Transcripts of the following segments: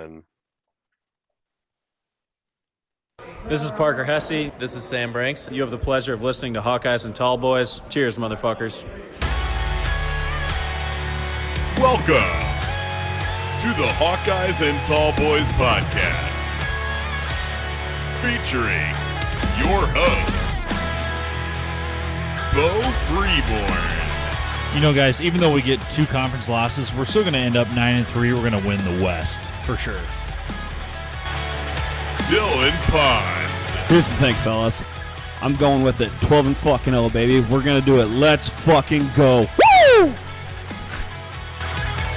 then. This is Parker Hesse. This is Sam Branks. You have the pleasure of listening to Hawkeyes and Tallboys. Cheers, motherfuckers. Welcome to the Hawkeyes and Tallboys podcast, featuring your hosts, Bo Freeborn. You know, guys, even though we get 2 conference losses, we're still going to end up 9-3. We're going to win the West, for sure. Dylan Pond. Here's the thing, fellas. I'm going with it. 12-0, baby. We're going to do it. Let's fucking go. Woo!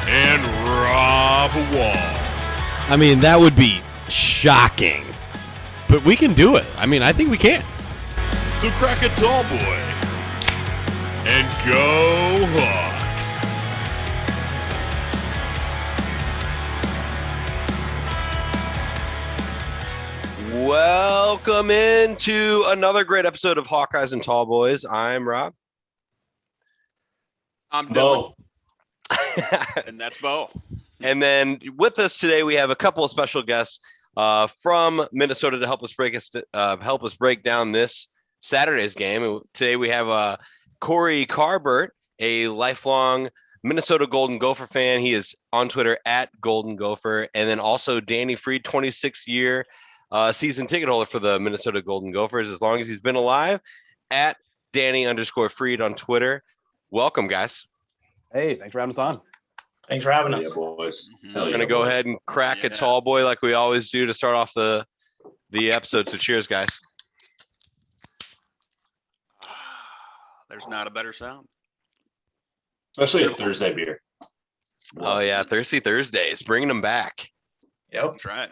And Rob Wall. I mean, that would be shocking. But we can do it. I mean, I think we can. So crack a tall boy and go Hawks. Welcome into another great episode of Hawkeyes and Tallboys. I'm Rob. I'm Dylan. And that's Bo. And then with us today, we have a couple of special guests from Minnesota to help us break down this Saturday's game. Today we have Corey Carbert, a lifelong Minnesota Golden Gopher fan. He is on Twitter at Golden Gopher. And then also Danny Freed, 26-year season ticket holder for the Minnesota Golden Gophers, as long as he's been alive, at Danny_Freed on Twitter. Welcome, guys. Hey, thanks for having us on. Thanks for having us. Yeah, boys. We're going to go ahead and crack a tall boy like we always do to start off the episode. So cheers, guys. There's not a better sound. Especially a Thursday beer. Oh, yeah. Thirsty Thursdays. Bringing them back. Yep. That's right.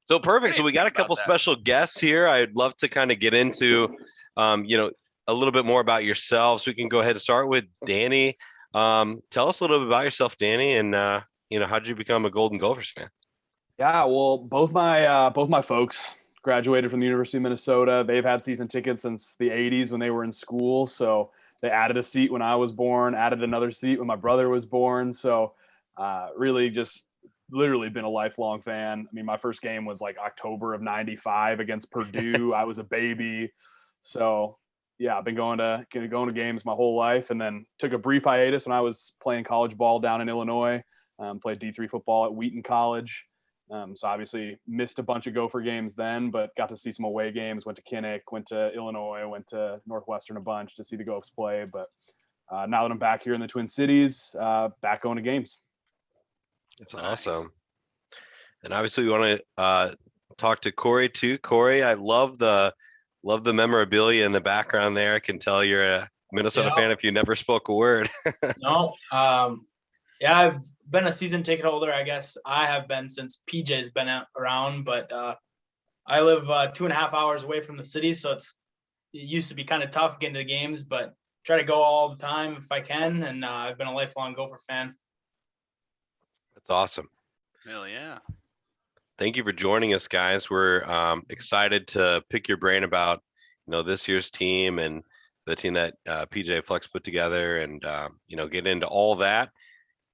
So perfect. So we got a couple special guests here. I'd love to kind of get into, a little bit more about yourselves. We can go ahead and start with Danny. Tell us a little bit about yourself, Danny, and how did you become a Golden Gophers fan? Yeah, well, both my folks graduated from the University of Minnesota. They've had season tickets since the 80s when they were in school. So they added a seat when I was born, added another seat when my brother was born. So really just literally been a lifelong fan. I mean, my first game was like October of '95 against Purdue. I was a baby. So yeah, I've been going to games my whole life, and then took a brief hiatus when I was playing college ball down in Illinois. Played D3 football at Wheaton College. So obviously missed a bunch of Gopher games then, but got to see some away games. Went to Kinnick, went to Illinois, went to Northwestern a bunch to see the Gophers play. But now that I'm back here in the Twin Cities, back going to games. That's awesome. And obviously we want to talk to Corey too. Corey, I love the memorabilia in the background there. I can tell you're a Minnesota fan if you never spoke a word. No. Yeah, I've been a season ticket holder. I guess I have been since PJ's been around, but I live 2.5 hours away from the city. So it used to be kind of tough getting to the games, but try to go all the time if I can. And I've been a lifelong Gopher fan. That's awesome. Hell yeah. Thank you for joining us, guys. We're excited to pick your brain about, this year's team and the team that PJ Flex put together, and get into all that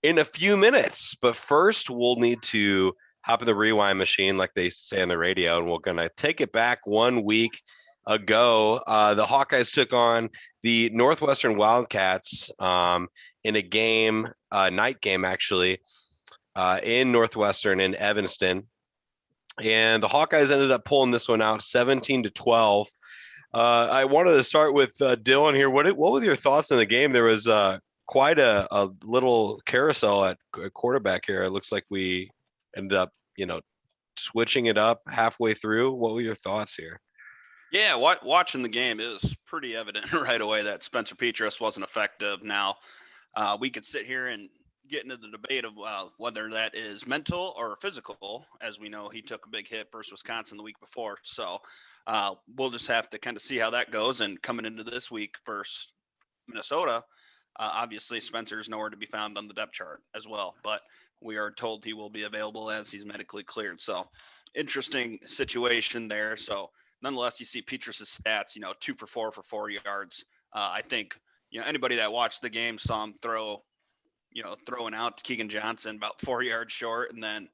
in a few minutes. But first, we'll need to hop in the rewind machine, like they say on the radio, and we're gonna take it back 1 week ago. The Hawkeyes took on the Northwestern Wildcats in a game, night game actually, in Northwestern in Evanston. And the Hawkeyes ended up pulling this one out 17-12. I wanted to start with Dylan here. What were your thoughts on the game? There was quite a little carousel at quarterback here. It looks like we ended up, switching it up halfway through. What were your thoughts here? Yeah, watching the game, it was pretty evident right away that Spencer Petras wasn't effective. Now, we could sit here and get into the debate of whether that is mental or physical. As we know, he took a big hit versus Wisconsin the week before. So we'll just have to kind of see how that goes. And coming into this week versus Minnesota, obviously Spencer's nowhere to be found on the depth chart as well. But we are told he will be available as he's medically cleared. So interesting situation there. So nonetheless, you see Petrus's stats, 2 for 4 for 4 yards. I think, anybody that watched the game saw him throwing out to Keegan Johnson about 4 yards short. And then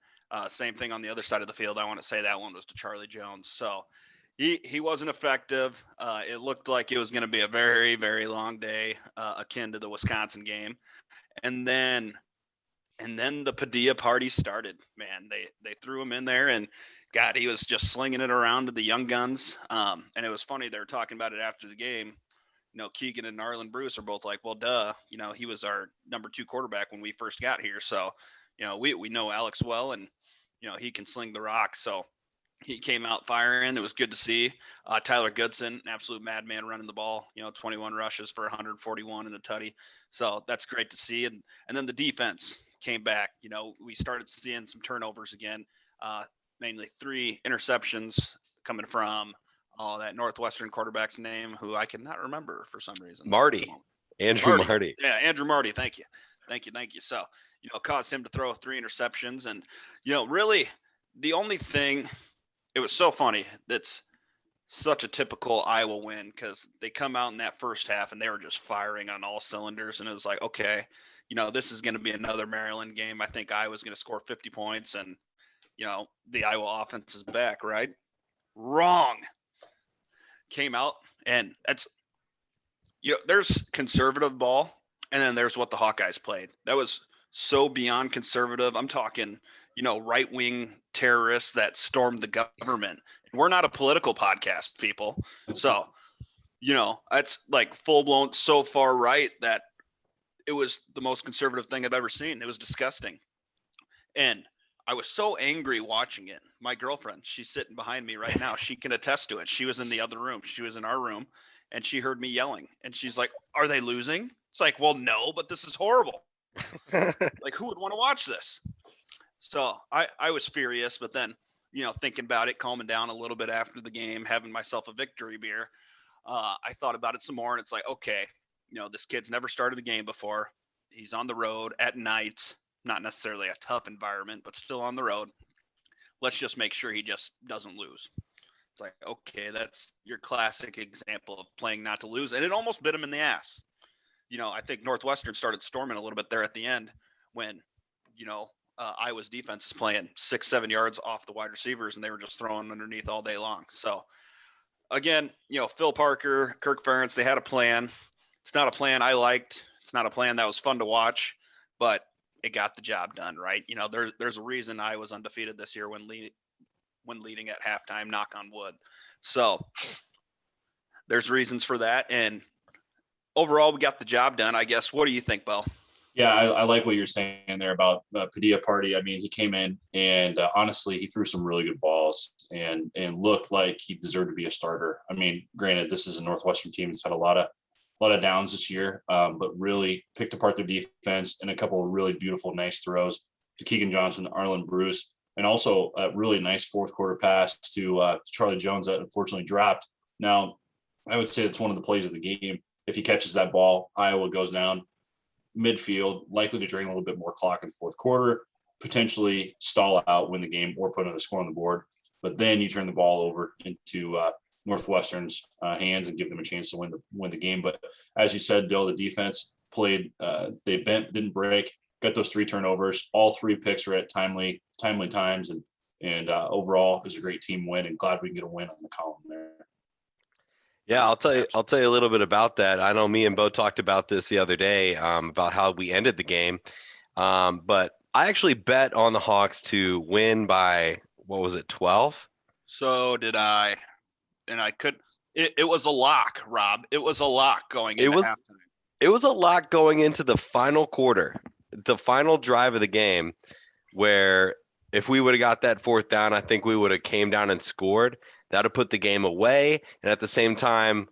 Same thing on the other side of the field. I want to say that one was to Charlie Jones. So he wasn't effective. It looked like it was going to be a very, very long day, akin to the Wisconsin game. And then the Padilla party started. Man, they threw him in there, and God, he was just slinging it around to the young guns. And it was funny, they were talking about it after the game. Keegan and Arlen Bruce are both like, well, duh, he was our number 2 quarterback when we first got here. So, we know Alex well, and, he can sling the rock. So he came out firing. It was good to see. Tyler Goodson, an absolute madman running the ball, 21 rushes for 141 and a tutty. So that's great to see. And then the defense came back. We started seeing some turnovers again, mainly 3 interceptions coming from that Northwestern quarterback's name, who I cannot remember for some reason. Andrew Marty. Yeah, Andrew Marty. Thank you. So, caused him to throw 3 interceptions. And, really the only thing, it was so funny. That's such a typical Iowa win, because they come out in that first half and they were just firing on all cylinders. And it was like, okay, this is going to be another Maryland game. I think Iowa's going to score 50 points and, the Iowa offense is back, right? Wrong. Came out, and that's, there's conservative ball, and then there's what the Hawkeyes played. That was so beyond conservative. I'm talking, right-wing terrorists that stormed the government. And we're not a political podcast, people. So, that's like full-blown so far right that it was the most conservative thing I've ever seen. It was disgusting. And I was so angry watching it. My girlfriend, she's sitting behind me right now. She can attest to it. She was in the other room. She was in our room, and she heard me yelling. And she's like, "Are they losing?" It's like, well, no, but this is horrible. Like, who would want to watch this? So I was furious, but then, thinking about it, calming down a little bit after the game, having myself a victory beer, I thought about it some more, and it's like, okay, this kid's never started a game before. He's on the road at night. Not necessarily a tough environment, but still on the road. Let's just make sure he just doesn't lose. It's like, okay, that's your classic example of playing not to lose. And it almost bit him in the ass. I think Northwestern started storming a little bit there at the end when, Iowa's defense is playing 6-7 yards off the wide receivers, and they were just throwing underneath all day long. So again, Phil Parker, Kirk Ferentz, they had a plan. It's not a plan I liked. It's not a plan that was fun to watch, but it got the job done, right? There's a reason I was undefeated this year when leading at halftime, knock on wood. So there's reasons for that. And overall, we got the job done, I guess. What do you think, Bo? Yeah, I like what you're saying there about Padilla party. I mean, he came in and honestly, he threw some really good balls and looked like he deserved to be a starter. I mean, granted, this is a Northwestern team that's had a lot of downs this year, but really picked apart their defense and a couple of really beautiful, nice throws to Keegan Johnson, Arlen Bruce, and also a really nice fourth quarter pass to Charlie Jones that unfortunately dropped. Now, I would say it's one of the plays of the game. If he catches that ball, Iowa goes down midfield, likely to drain a little bit more clock in the fourth quarter, potentially stall out, win the game, or put another score on the board. But then you turn the ball over into Northwestern's hands and give them a chance to win the game. But as you said, Dill, the defense played. They bent, didn't break, got those 3 turnovers. All 3 picks were at timely times, and overall, it was a great team win. And glad we can get a win on the column there. Yeah, I'll tell you a little bit about that. I know me and Bo talked about this the other day, about how we ended the game. But I actually bet on the Hawks to win by, what was it, 12? So did I. And I could. It was a lock, Rob. It was a lock going into halftime. It was a lock going into the final quarter, the final drive of the game, where if we would have got that 4th down, I think we would have came down and scored. That would have put the game away, and at the same time,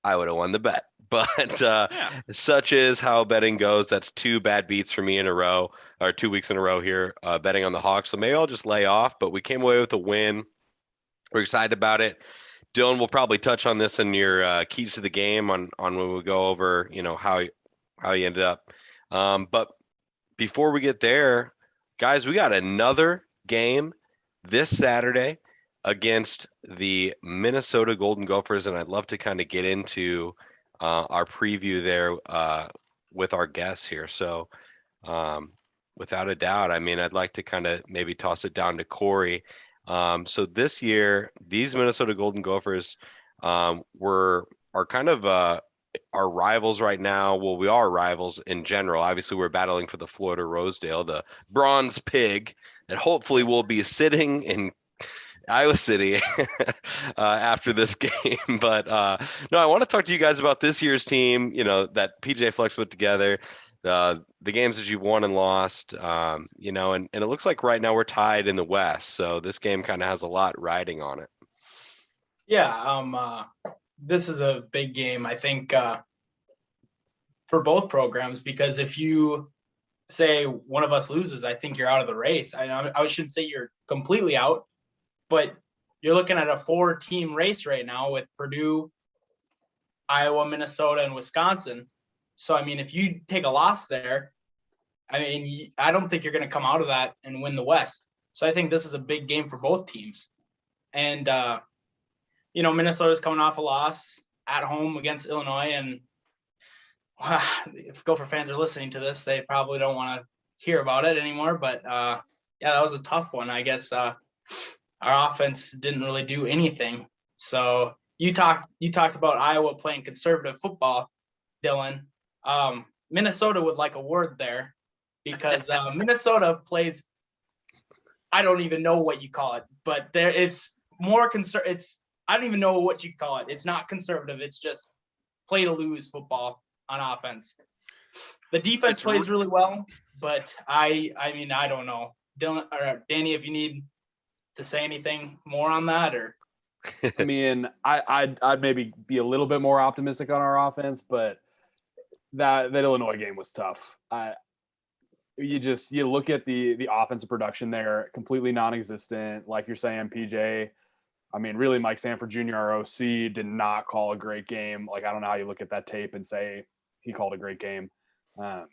I would have won the bet. But such is how betting goes. That's 2 bad beats for me in a row, or 2 weeks in a row here, betting on the Hawks. So maybe I'll just lay off, but we came away with a win. We're excited about it. Dylan will probably touch on this in your keys to the game on when we go over, how you ended up. But before we get there, guys, we got another game this Saturday against the Minnesota Golden Gophers, and I'd love to kind of get into our preview there with our guests here. So without a doubt. I mean, I'd like to kind of maybe toss it down to Corey. So this year, these Minnesota Golden Gophers are kind of our rivals right now. Well, we are rivals in general. Obviously, we're battling for the Florida Rosedale, the Bronze Pig, that hopefully will be sitting in Iowa City after this game. But no, I want to talk to you guys about this year's team, that PJ Flex put together, the games that you've won and lost, and it looks like right now we're tied in the West. So this game kind of has a lot riding on it. Yeah. This is a big game, I think, for both programs, because if you say one of us loses, I think you're out of the race. I shouldn't say you're completely out, but you're looking at a 4-team race right now with Purdue, Iowa, Minnesota, and Wisconsin. So, I mean, if you take a loss there, I don't think you're going to come out of that and win the West. So I think this is a big game for both teams. And, Minnesota's coming off a loss at home against Illinois. And if Gopher fans are listening to this, they probably don't want to hear about it anymore. But, yeah, that was a tough one. I guess our offense didn't really do anything. So you talked about Iowa playing conservative football, Dylan. Minnesota would like a word there, because Minnesota plays, I don't even know what you call it, but it's more I don't even know what you call it. It's not conservative. It's just play to lose football on offense. The defense plays really well, but I don't know. Dylan or Danny, if you need to say anything more on that, or I mean, I'd maybe be a little bit more optimistic on our offense, but that Illinois game was tough. You look at the offensive production there, completely non-existent. Like you're saying, PJ. I mean, really, Mike Sanford Jr., our OC, did not call a great game. Like, I don't know how you look at that tape and say he called a great game. By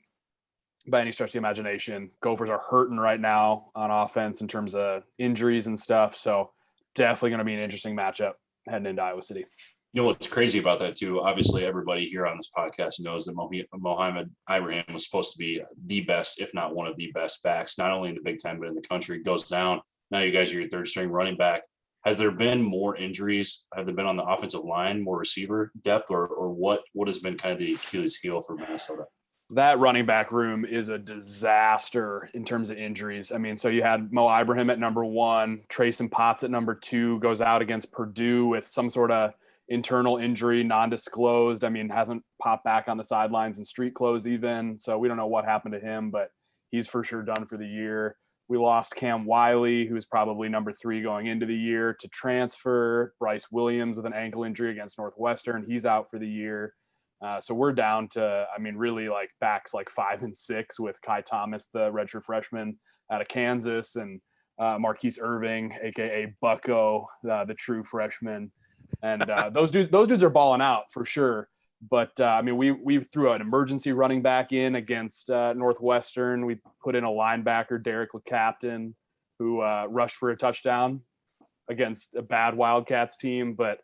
any stretch of the imagination, Gophers are hurting right now on offense in terms of injuries and stuff. So definitely going to be an interesting matchup heading into Iowa City. You know what's crazy about that too? Obviously, everybody here on this podcast knows that Mohamed Ibrahim was supposed to be the best, if not one of the best backs, not only in the Big Ten but in the country. Goes down. Now you guys are your third string running back. Has there been more injuries? Have there been on the offensive line, more receiver depth, or what has been kind of the Achilles heel for Minnesota? That running back room is a disaster in terms of injuries. I mean, so you had Mo Ibrahim at number 1, Trayson Potts at number 2, goes out against Purdue with some sort of internal injury, non-disclosed. I mean, hasn't popped back on the sidelines in street clothes even. So we don't know what happened to him, but he's for sure done for the year. We lost Cam Wiley, who was probably number 3 going into the year, to transfer. Bryce Williams with an ankle injury against Northwestern. He's out for the year. So we're down to, really like backs like 5 and 6 with Kai Thomas, the redshirt freshman out of Kansas, and Marquise Irving, aka Bucko, the true freshman. And those dudes are balling out for sure. But we threw an emergency running back in against Northwestern. We put in a linebacker, Derek LeCaptain, who rushed for a touchdown against a bad Wildcats team. But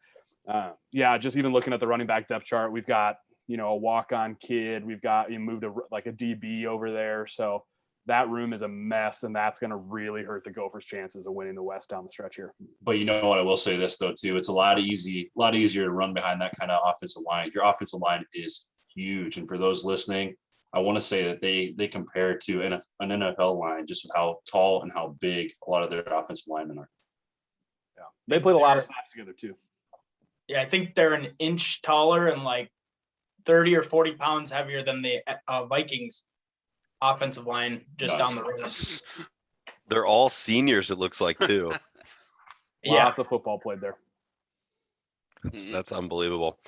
just even looking at the running back depth chart, we've got a walk-on kid. We've got moved a DB over there. So that room is a mess, and that's going to really hurt the Gophers' chances of winning the West down the stretch here. But you know what? I will say this though too: it's a lot easier to run behind that kind of offensive line. Your offensive line is huge, and for those listening, I want to say that they compare to an NFL line just with how tall and how big a lot of their offensive linemen are. Yeah, they played a lot of snaps together too. Yeah, I think they're an inch taller and like 30 or 40 pounds heavier than the Vikings offensive line just down the road. They're all seniors, it looks like, too. Lots of football played there. That's unbelievable.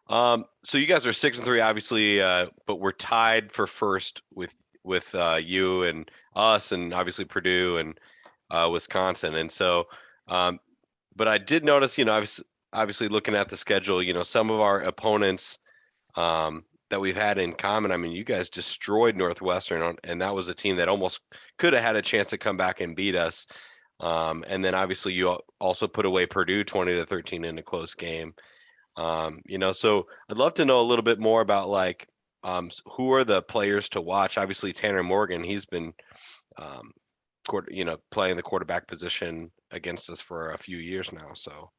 So you guys are 6-3, obviously, but we're tied for first with you and us, and obviously Purdue and Wisconsin. And so, but I did notice, obviously looking at the schedule, some of our opponents that we've had in common. I mean, you guys destroyed Northwestern, and that was a team that almost could have had a chance to come back and beat us. And then obviously you also put away Purdue 20-13 in a close game. So I'd love to know a little bit more about who are the players to watch? Obviously, Tanner Morgan, he's been, playing the quarterback position against us for a few years now. So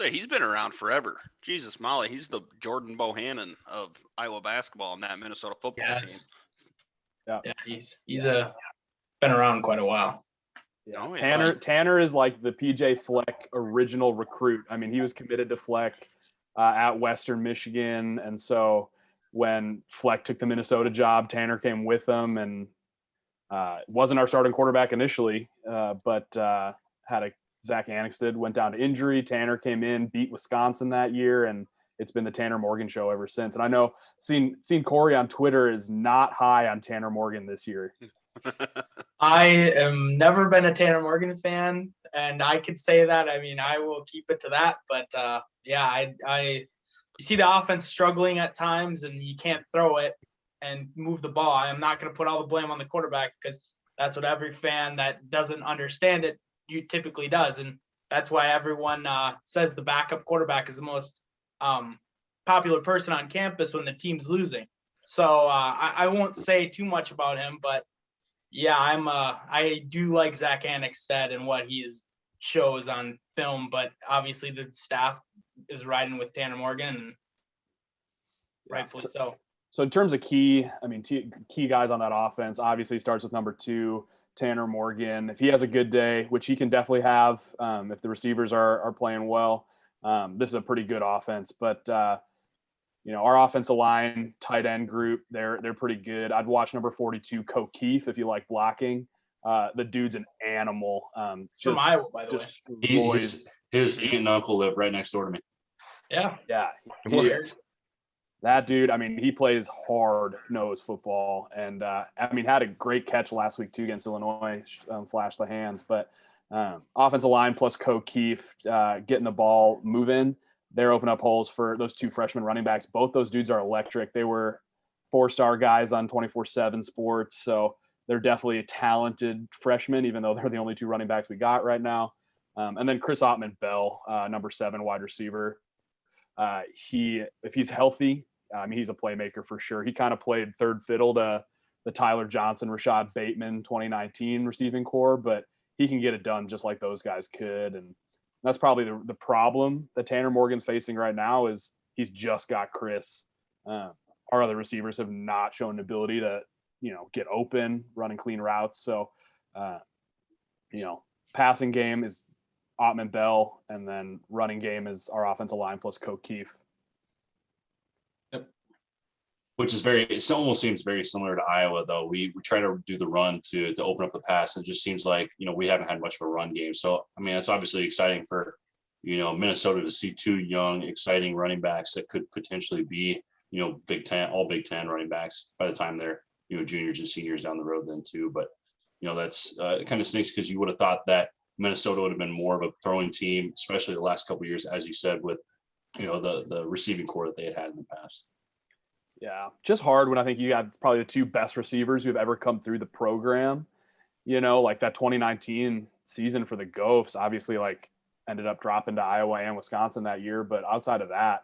he's been around forever. Jesus Molly, he's the Jordan Bohannon of Iowa basketball in that Minnesota football team. Yeah, he's been around quite a while. Yeah. Oh, yeah. Tanner is like the PJ Fleck original recruit. I mean, he was committed to Fleck at Western Michigan, and so when Fleck took the Minnesota job, Tanner came with him, and wasn't our starting quarterback initially, but had a Zach Annexted went down to injury. Tanner came in, beat Wisconsin that year, and it's been the Tanner Morgan show ever since. And I know seen Corey on Twitter is not high on Tanner Morgan this year. I am never been a Tanner Morgan fan, and I could say that. I mean, I will keep it to that. But I you see the offense struggling at times, and you can't throw it and move the ball. I'm not going to put all the blame on the quarterback, because that's what every fan that doesn't understand it typically does, and that's why everyone says the backup quarterback is the most popular person on campus when the team's losing. So I won't say too much about him, but yeah, I do like Zach Annexted and what he shows on film, but obviously the staff is riding with Tanner Morgan, and rightfully so. So in terms of key guys on that offense, obviously starts with number 2, Tanner Morgan. If he has a good day, which he can definitely have, if the receivers are playing well, this is a pretty good offense. But our offensive line, tight end group, they're pretty good. I'd watch number 42, Hawkeyes, if you like blocking. The dude's an animal. From Iowa, by the way. His aunt and uncle live right next door to me. Yeah. That dude, I mean, he plays hard-nosed football, and had a great catch last week too against Illinois, flashed the hands. But offensive line plus Hawkeyes getting the ball moving, they're opening up holes for those 2 freshman running backs. Both those dudes are electric. They were 4-star guys on 24/7 Sports, so they're definitely a talented freshman, even though they're the only 2 running backs we got right now. And then Chris Ottman-Bell, number 7 wide receiver. If he's healthy, he's a playmaker for sure. He kind of played third fiddle to the Tyler Johnson, Rashad Bateman 2019 receiving core, but he can get it done just like those guys could. And that's probably the problem that Tanner Morgan's facing right now is he's just got Chris. Our other receivers have not shown the ability to, get open, running clean routes. So, passing game is Ottman-Bell, and then running game is our offensive line plus Hawkeyes. Which is it almost seems very similar to Iowa, though. We try to do the run to open up the pass, and it just seems like, we haven't had much of a run game. So, it's obviously exciting for, Minnesota to see 2 young, exciting running backs that could potentially be, Big Ten, all Big Ten running backs by the time they're, juniors and seniors down the road then too. But, that's it kind of stinks, because you would have thought that Minnesota would have been more of a throwing team, especially the last couple of years, as you said, with, the receiving core that they had in the past. Yeah, just hard when I think you got probably the 2 best receivers who've ever come through the program. Like that 2019 season for the Gophers, obviously, ended up dropping to Iowa and Wisconsin that year. But outside of that,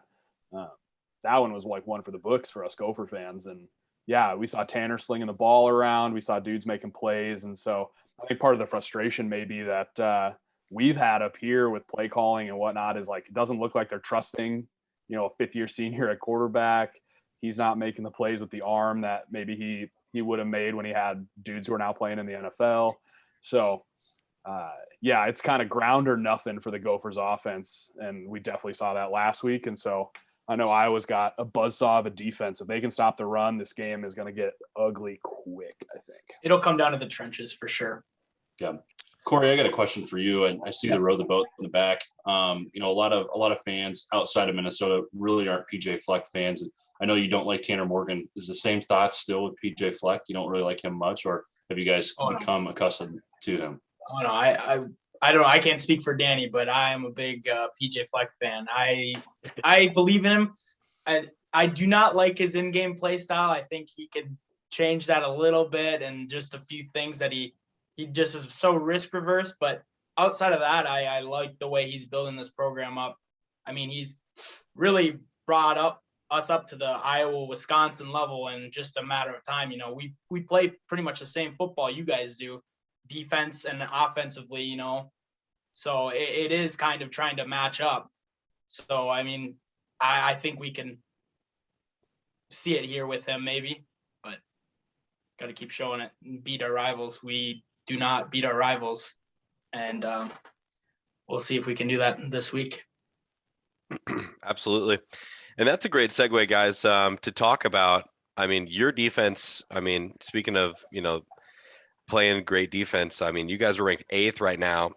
that one was one for the books for us Gopher fans. And yeah, we saw Tanner slinging the ball around. We saw dudes making plays. And so I think part of the frustration may be that we've had up here with play calling and whatnot is it doesn't look like they're trusting, a 5th-year senior at quarterback. He's not making the plays with the arm that maybe he would have made when he had dudes who are now playing in the NFL. So, it's kind of ground or nothing for the Gophers offense, and we definitely saw that last week. And so I know Iowa's got a buzzsaw of a defense. If they can stop the run, this game is going to get ugly quick, I think. It'll come down to the trenches for sure. Yeah. Corey, I got a question for you, and I see the row the boat in the back. A lot of fans outside of Minnesota really aren't PJ Fleck fans, and I know you don't like Tanner Morgan. Is the same thoughts still with PJ Fleck? You don't really like him much, or have you guys become accustomed to him? Oh no, I don't know. I can't speak for Danny, but I am a big PJ Fleck fan. I believe in him. I do not like his in-game play style. I think he could change that a little bit, and just a few things that he just is so risk reverse. But outside of that, I like the way he's building this program up. He's really brought up us up to the Iowa, Wisconsin level in just a matter of time. You know, we play pretty much the same football you guys do, defense and offensively, you know. So it is kind of trying to match up. So, I mean, I think we can see it here with him maybe, but got to keep showing it and beat our rivals. We do not beat our rivals. And we'll see if we can do that this week. Absolutely. And that's a great segue, guys, to talk about, I mean, your defense. I mean, speaking of, you know, playing great defense, I mean, you guys are ranked 8th right now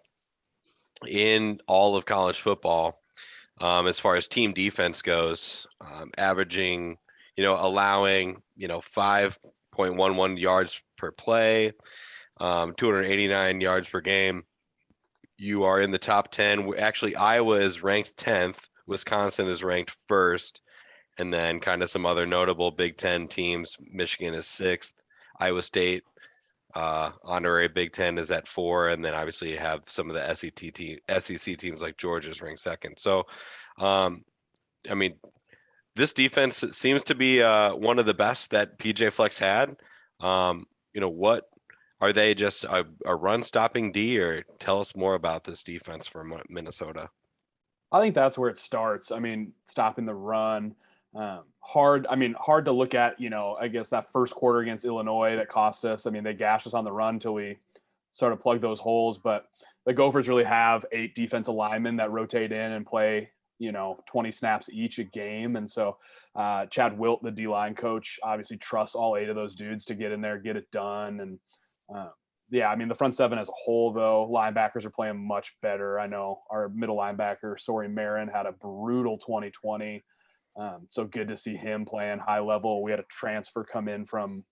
in all of college football as far as team defense goes, averaging, you know, allowing, you know, 5.11 yards per play, 289 yards per game. You are in the top 10. Actually, Iowa is ranked 10th. Wisconsin is ranked 1st. And then kind of some other notable Big Ten teams. Michigan is 6th. Iowa State, honorary Big Ten, is at 4. And then obviously you have some of the SEC teams like Georgia's ranked 2nd. So, I mean, this defense seems to be one of the best that PJ Flex had. You know, what are they, just a run stopping D, or tell us more about this defense for Minnesota? I think that's where it starts. I mean, stopping the run. Hard to look at, you know, I guess that first quarter against Illinois that cost us. I mean, they gashed us on the run until we sort of plug those holes, but the Gophers really have 8 defensive linemen that rotate in and play, you know, 20 snaps each a game. And so Chad Wilt, the D-line coach, obviously trusts all 8 of those dudes to get in there, get it done. And yeah, I mean, the front 7 as a whole, though, linebackers are playing much better. I know our middle linebacker, Sori Marin, had a brutal 2020. So good to see him playing high level. We had a transfer come in from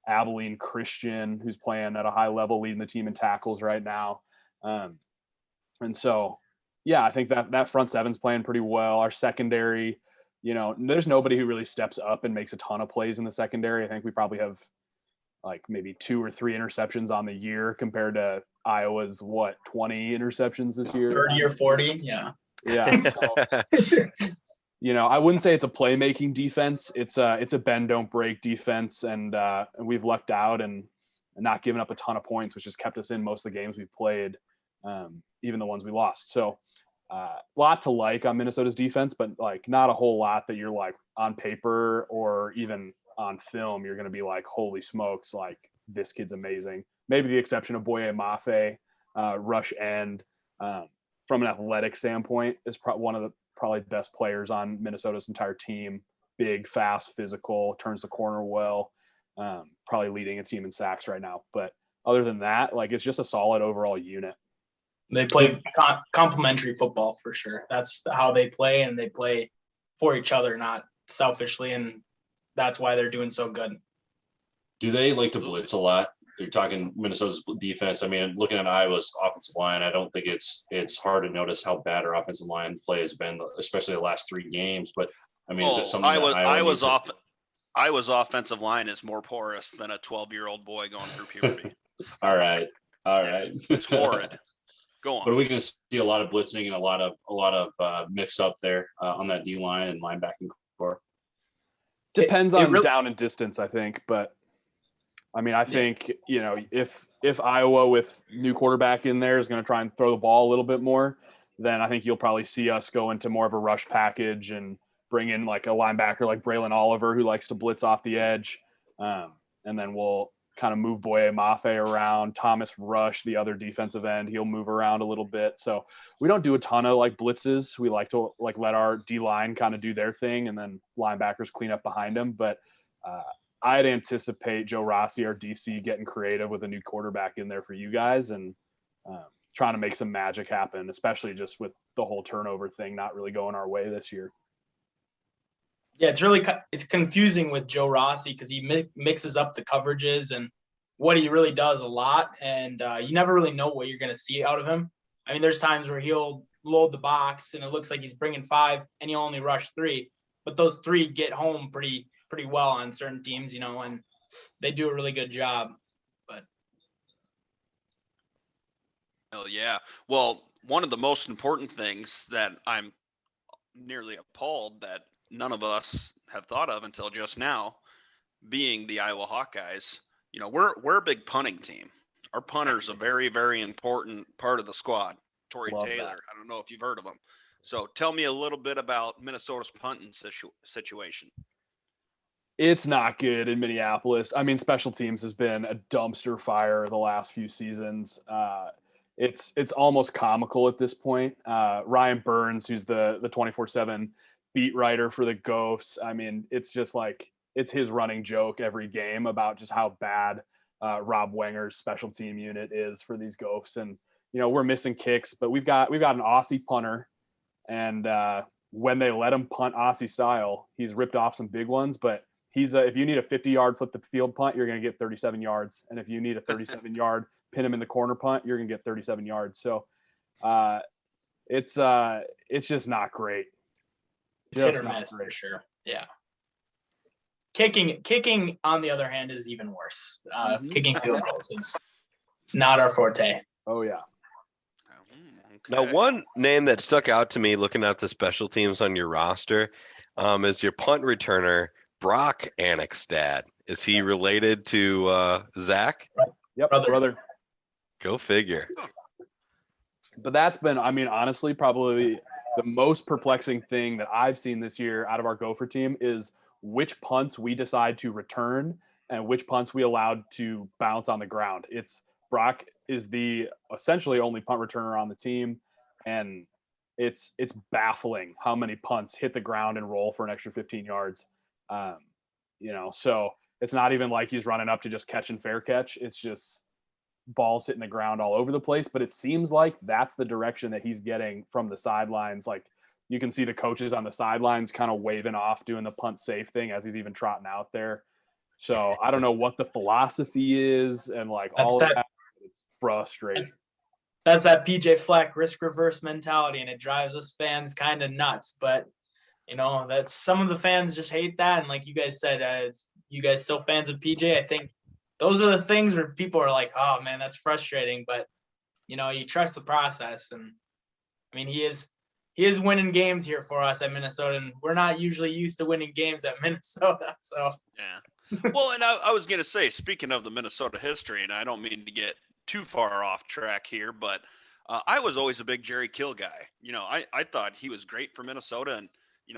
Abilene Christian, who's playing at a high level, leading the team in tackles right now. And so, yeah, I think that front 7's playing pretty well. Our secondary, you know, there's nobody who really steps up and makes a ton of plays in the secondary. I think we probably have like maybe 2 or 3 interceptions on the year compared to Iowa's 20 interceptions this year, 30 or 40. Yeah. So, you know, I wouldn't say it's a playmaking defense. It's a bend don't break defense, and we've lucked out and not given up a ton of points, which has kept us in most of the games we've played, even the ones we lost. So lot to like on Minnesota's defense, but like not a whole lot that you're like on paper or even on film you're going to be like, holy smokes, like this kid's amazing. Maybe the exception of Boye Mafe, rush end, from an athletic standpoint, is one of the probably best players on Minnesota's entire team. Big, fast, physical, turns the corner well, probably leading a team in sacks right now. But other than that, like, it's just a solid overall unit. They play complementary football for sure. That's how they play, and they play for each other, not selfishly, and that's why they're doing so good. Do they like to blitz a lot? You're talking Minnesota's defense. I mean, looking at Iowa's offensive line, I don't think it's hard to notice how bad our offensive line play has been, especially the last 3 games. But I mean, is it something Iowa's offensive line is more porous than a 12-year-old boy going through puberty. All right. It's horrid. Go on. But we can see a lot of blitzing and a lot of mix up there on that D line and linebacking core. Depends on down and distance, I think. But I mean, I think, you know, if Iowa with new quarterback in there is going to try and throw the ball a little bit more, then I think you'll probably see us go into more of a rush package and bring in like a linebacker like Braylon Oliver, who likes to blitz off the edge. And then we'll kind of move Boye Mafe around. Thomas Rush, the other defensive end, he'll move around a little bit. So we don't do a ton of like blitzes. We like to like let our D line kind of do their thing, and then linebackers clean up behind them. But I'd anticipate Joe Rossi, our DC, getting creative with a new quarterback in there for you guys and trying to make some magic happen, especially just with the whole turnover thing not really going our way this year. Yeah, it's confusing with Joe Rossi because he mixes up the coverages and what he really does a lot, and you never really know what you're going to see out of him. I mean, there's times where he'll load the box and it looks like he's bringing 5 and he'll only rush 3, but those 3 get home pretty well on certain teams, you know, and they do a really good job. But oh yeah, well, one of the most important things that I'm nearly appalled that none of us have thought of until just now, being the Iowa Hawkeyes. We're a big punting team. Our punter's a very, very important part of the squad. Torrey Love Taylor. that. I don't know if you've heard of him. So tell me a little bit about Minnesota's punting situation. It's not good in Minneapolis. I mean, special teams has been a dumpster fire the last few seasons. It's almost comical at this point. Ryan Burns, who's the 24/7 beat writer for the Ghosts. I mean, it's just like it's his running joke every game about just how bad Rob Wenger's special team unit is for these Ghosts. And we're missing kicks, but we've got an Aussie punter, and when they let him punt Aussie style, he's ripped off some big ones, but he's if you need a 50-yard flip the field punt, you're going to get 37 yards. And if you need a 37-yard pin him in the corner punt, you're going to get 37 yards. So it's just not great. It's hit or miss for sure. Yeah. Kicking on the other hand is even worse. Kicking field goals is not our forte. Oh yeah. Now, one name that stuck out to me looking at the special teams on your roster is your punt returner, Brock Annexstad. Is he related to Zach? Yep, brother. Go figure. But that's been, I mean, honestly, probably the most perplexing thing that I've seen this year out of our Gopher team is which punts we decide to return and which punts we allowed to bounce on the ground. It's Brock is the essentially only punt returner on the team, and it's baffling how many punts hit the ground and roll for an extra 15 yards. So it's not even like he's running up to just catch and fair catch. It's just balls hitting the ground all over the place. But it seems like that's the direction that he's getting from the sidelines. Like you can see the coaches on the sidelines kind of waving off, doing the punt safe thing as he's even trotting out there. So I don't know what the philosophy is, and like that's all that, of that. It's frustrating. That's that PJ Fleck risk reverse mentality, and it drives us fans kind of nuts. But that's some of the fans just hate that. And like you guys said, you guys still fans of PJ. I think those are the things where people are like, oh man, that's frustrating. But you trust the process. And I mean, he is winning games here for us at Minnesota, and we're not usually used to winning games at Minnesota. So yeah. Well, and I was going to say, speaking of the Minnesota history, and I don't mean to get too far off track here, but I was always a big Jerry Kill guy. I thought he was great for Minnesota, and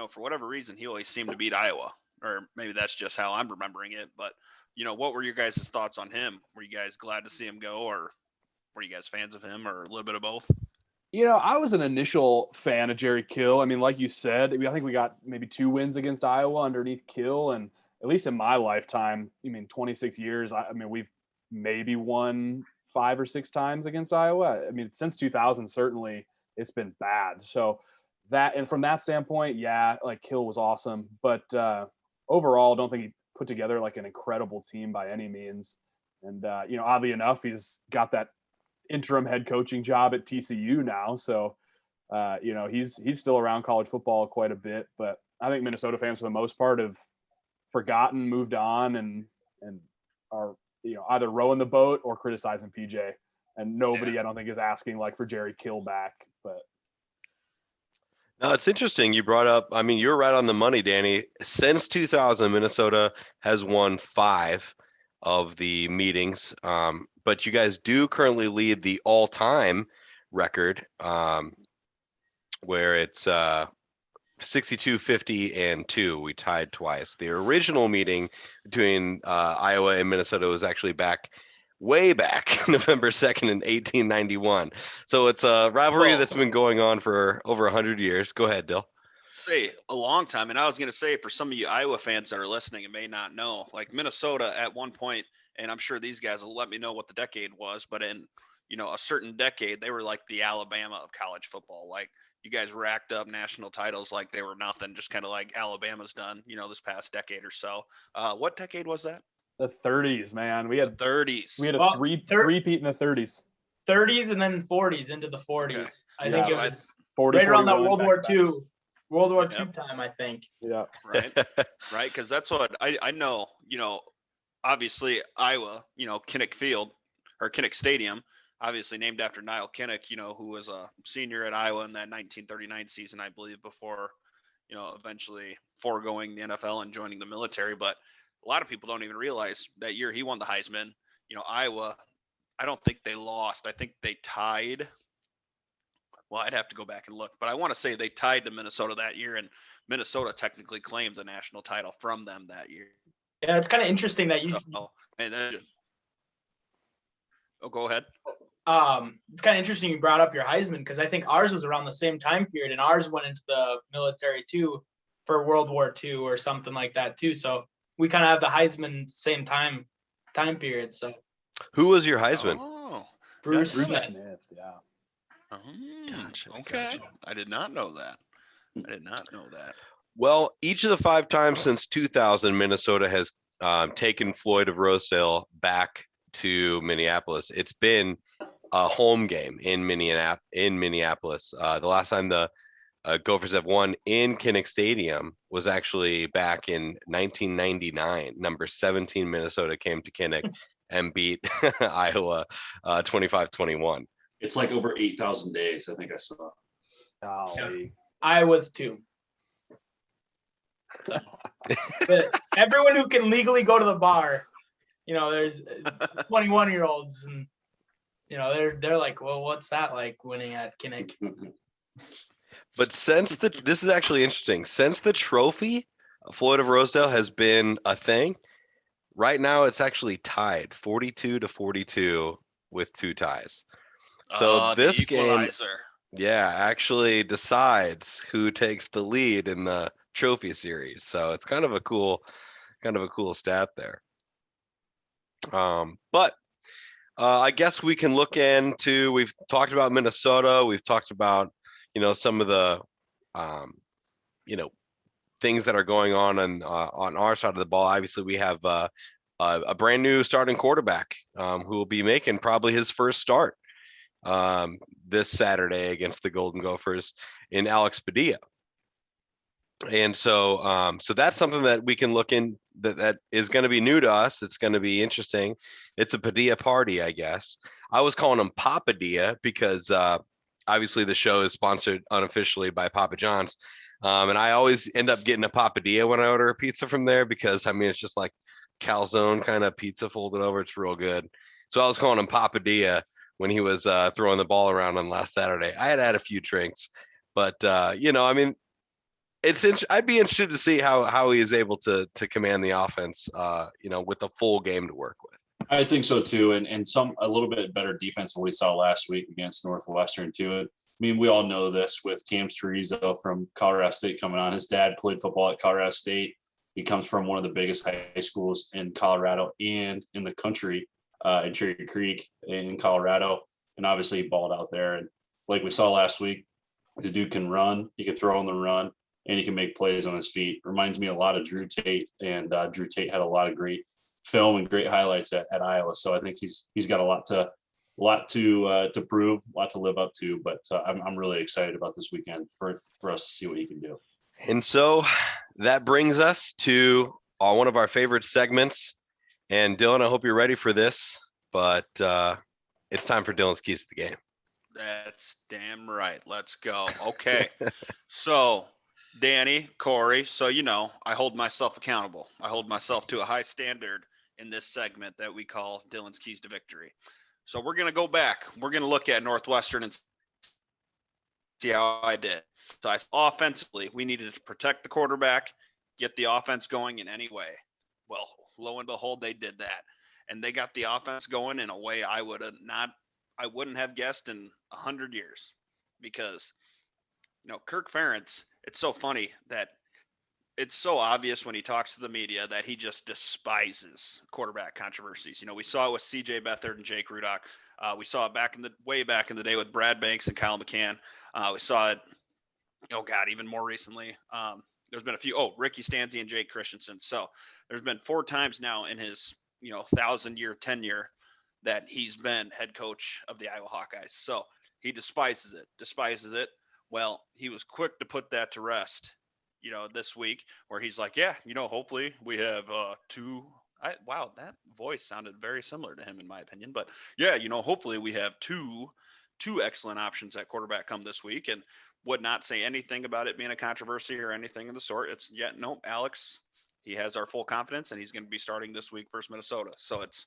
for whatever reason, he always seemed to beat Iowa, or maybe that's just how I'm remembering it. But what were your guys' thoughts on him? Were you guys glad to see him go, or were you guys fans of him, or a little bit of both? I was an initial fan of Jerry Kill. I mean, like you said, I think we got maybe 2 wins against Iowa underneath Kill, and at least in my lifetime, 26 years, we've maybe won 5 or 6 times against Iowa. I mean, since 2000, certainly it's been bad. So that, and from that standpoint, yeah, like Kill was awesome. But overall, I don't think he put together like an incredible team by any means. And, oddly enough, he's got that interim head coaching job at TCU now. So, he's still around college football quite a bit. But I think Minnesota fans, for the most part, have forgotten, moved on, and are either rowing the boat or criticizing PJ. And nobody, I don't think, is asking like for Jerry Kill back. But now it's interesting you brought up. I mean, you're right on the money, Danny. Since 2000, Minnesota has won 5 of the meetings, but you guys do currently lead the all-time record, where it's 62, 50, and 2. We tied twice. The original meeting between Iowa and Minnesota was actually way back November 2nd in 1891. So it's a rivalry that's been going on for over 100 years. Go ahead, Dill. Say a long time. And I was going to say, for some of you Iowa fans that are listening and may not know, like Minnesota at one point, and I'm sure these guys will let me know what the decade was, but in a certain decade, they were like the Alabama of college football. Like, you guys racked up national titles like they were nothing, just kind of like Alabama's done, this past decade or so. What decade was that? The 30s, man. We had 30s. We had a three-peat in the 30s. 30s and then 40s into the 40s. Okay. I think it was 40, right around that World War II. World War II time, I think. Yeah. Right. Right. Because that's what I know. Obviously Iowa. Kinnick Field or Kinnick Stadium. Obviously named after Niall Kinnick, who was a senior at Iowa in that 1939 season, I believe, before, eventually foregoing the NFL and joining the military. But a lot of people don't even realize that year he won the Heisman. Iowa, I don't think they lost. I think they tied. Well, I'd have to go back and look, but I want to say they tied to Minnesota that year, and Minnesota technically claimed the national title from them that year. Yeah, it's kind of interesting that you. And then, go ahead. It's kind of interesting you brought up your Heisman because I think ours was around the same time period, and ours went into the military too for World War II or something like that too. So we kind of have the Heisman same time period. So who was your Heisman? Oh, Bruce Smith. Smith. Yeah. Okay. I did not know that. Well, each of the 5 times since 2000, Minnesota has taken Floyd of Rosedale back to Minneapolis. It's been a home game in Minneapolis. The last time the Gophers have won in Kinnick Stadium was actually back in 1999. Number 17 Minnesota came to Kinnick and beat Iowa 25-21. It's like over 8,000 days. I think I saw. I was too. But everyone who can legally go to the bar, there's 21-year-olds, and they're like, well, what's that like winning at Kinnick? But this is actually interesting. Since the trophy, Floyd of Rosedale has been a thing. Right now, it's actually tied 42-42 with 2 ties. So this game, actually decides who takes the lead in the trophy series. So it's kind of a cool stat there. But I guess we can look into. We've talked about Minnesota. We've talked about some of the things that are going on our side of the ball. Obviously, we have a brand new starting quarterback who will be making probably his first start this Saturday against the Golden Gophers in Alex Padilla. And so that's something that we can look in that is going to be new to us. It's going to be interesting. It's a Padilla party, I guess. I was calling him Papadilla because obviously the show is sponsored unofficially by Papa John's. And I always end up getting a Papadilla when I order a pizza from there because, it's just like calzone kind of pizza folded over. It's real good. So I was calling him Papadilla when he was throwing the ball around on last Saturday. I had a few drinks, but I'd be interested to see how he is able to command the offense, with a full game to work with. I think so too, and a little bit better defense than we saw last week against Northwestern too. We all know this with Cam Chorizo from Colorado State coming on. His dad played football at Colorado State. He comes from one of the biggest high schools in Colorado and in the country, in Cherry Creek in Colorado, and obviously he balled out there. And like we saw last week, the dude can run. He can throw on the run, and he can make plays on his feet. Reminds me a lot of Drew Tate, and Drew Tate had a lot of great film and great highlights at Iowa. So I think he's got a lot to prove, a lot to live up to. But I'm really excited about this weekend for us to see what he can do. And so that brings us to one of our favorite segments. And Dylan, I hope you're ready for this, but it's time for Dylan's Keys to the Game. That's damn right. Let's go. Okay. So Danny, Corey, so I hold myself accountable. I hold myself to a high standard in this segment that we call Dylan's Keys to Victory. So we're going to go back. We're going to look at Northwestern and see how I did. So offensively, we needed to protect the quarterback, get the offense going in any way. Well, lo and behold, they did that. And they got the offense going in a way I wouldn't have guessed in 100 years because, Kirk Ferentz, it's so funny that it's so obvious when he talks to the media that he just despises quarterback controversies. We saw it with C.J. Beathard and Jake Rudock. We saw it way back in the day with Brad Banks and Kyle McCann. We saw it, even more recently. There's been a few, Ricky Stanzi and Jake Christensen. So there's been 4 times now in his, 1,000-year tenure that he's been head coach of the Iowa Hawkeyes. So he despises it. Well, he was quick to put that to rest, this week where he's like, hopefully we have 2. Wow, that voice sounded very similar to him in my opinion. But hopefully we have 2 two excellent options at quarterback come this week, and would not say anything about it being a controversy or anything of the sort. It's nope, Alex, he has our full confidence, and he's going to be starting this week versus Minnesota. So it's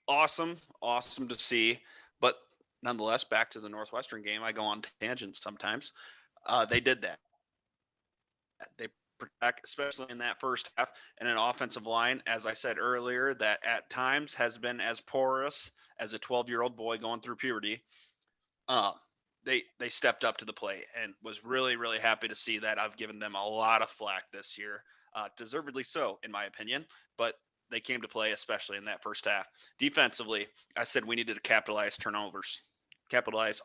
awesome to see. But nonetheless, back to the Northwestern game, I go on tangents sometimes. They did that. They protect, especially in that first half, and an offensive line, as I said earlier, that at times has been as porous as a 12-year-old boy going through puberty. They stepped up to the plate, and was really, really happy to see that. I've given them a lot of flack this year, deservedly so, in my opinion, but they came to play, especially in that first half. Defensively, I said we needed to capitalize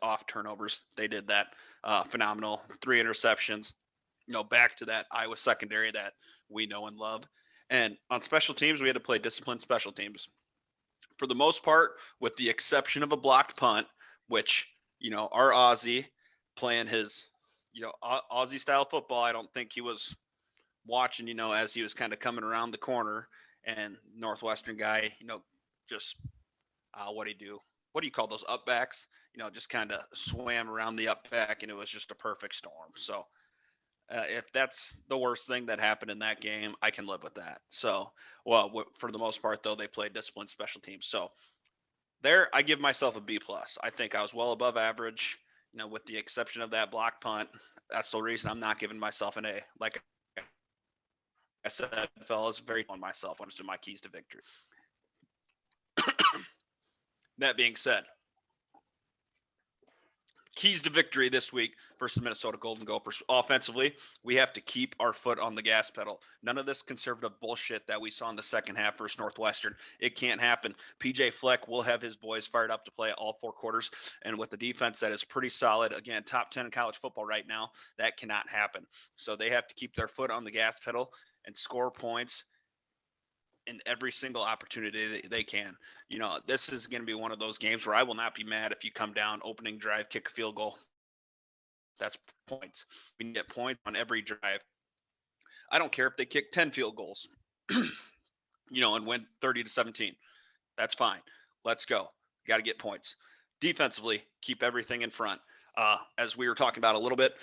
off turnovers. They did that. Phenomenal. 3 interceptions. Back to that Iowa secondary that we know and love. And on special teams, we had to play disciplined special teams. For the most part, with the exception of a blocked punt, which, our Aussie playing his, Aussie style football, I don't think he was watching, as he was kind of coming around the corner, and Northwestern guy, just what do you do? What do you call those upbacks? Just kind of swam around the upback, and it was just a perfect storm. So if that's the worst thing that happened in that game, I can live with that. So, for the most part, though, they played disciplined special teams. So there, I give myself a B+. I think I was well above average, with the exception of that block punt. That's the reason I'm not giving myself an A. Like I said, fellas, very on myself when it's my keys to victory. That being said, keys to victory this week versus Minnesota Golden Gophers. Offensively, we have to keep our foot on the gas pedal. None of this conservative bullshit that we saw in the second half versus Northwestern. It can't happen. PJ Fleck will have his boys fired up to play all 4 quarters. And with the defense that is pretty solid, again, top 10 in college football right now, that cannot happen. So they have to keep their foot on the gas pedal and score points in every single opportunity they can. This is going to be one of those games where I will not be mad if you come down, opening drive, kick a field goal. That's points. We can get points on every drive. I don't care if they kick 10 field goals, and win 30-17. That's fine. Let's go. Got to get points. Defensively, keep everything in front. As we were talking about a little bit,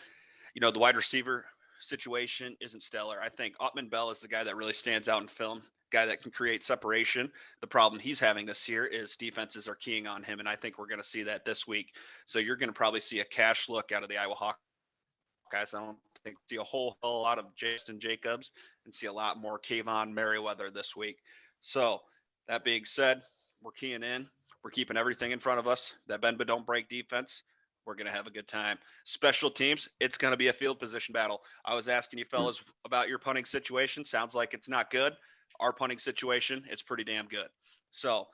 the wide receiver situation isn't stellar. I think Ottman Bell is the guy that really stands out in film. Guy that can create separation. The problem he's having this year is defenses are keying on him, and I think we're going to see that this week. So you're going to probably see a cash look out of the Iowa Hawkeyes. I don't think see a whole lot of Jason Jacobs and see a lot more Kayvon Merriweather this week. So that being said, we're keying in. We're keeping everything in front of us. That bend but don't break defense. We're going to have a good time. Special teams, it's going to be a field position battle. I was asking you fellas about your punting situation. Sounds like it's not good. Our punting situation, it's pretty damn good. So,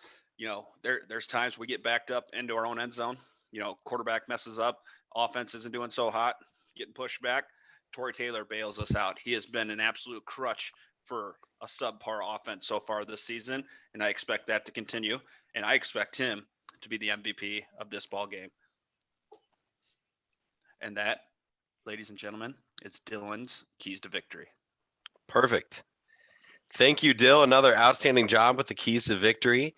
there's times we get backed up into our own end zone. Quarterback messes up. Offense isn't doing so hot, getting pushed back. Torrey Taylor bails us out. He has been an absolute crutch for a subpar offense so far this season, and I expect that to continue. And I expect him to be the MVP of this ball game. And that, ladies and gentlemen, is Dylan's keys to victory. Perfect. Thank you, Dill. Another outstanding job with the keys to victory.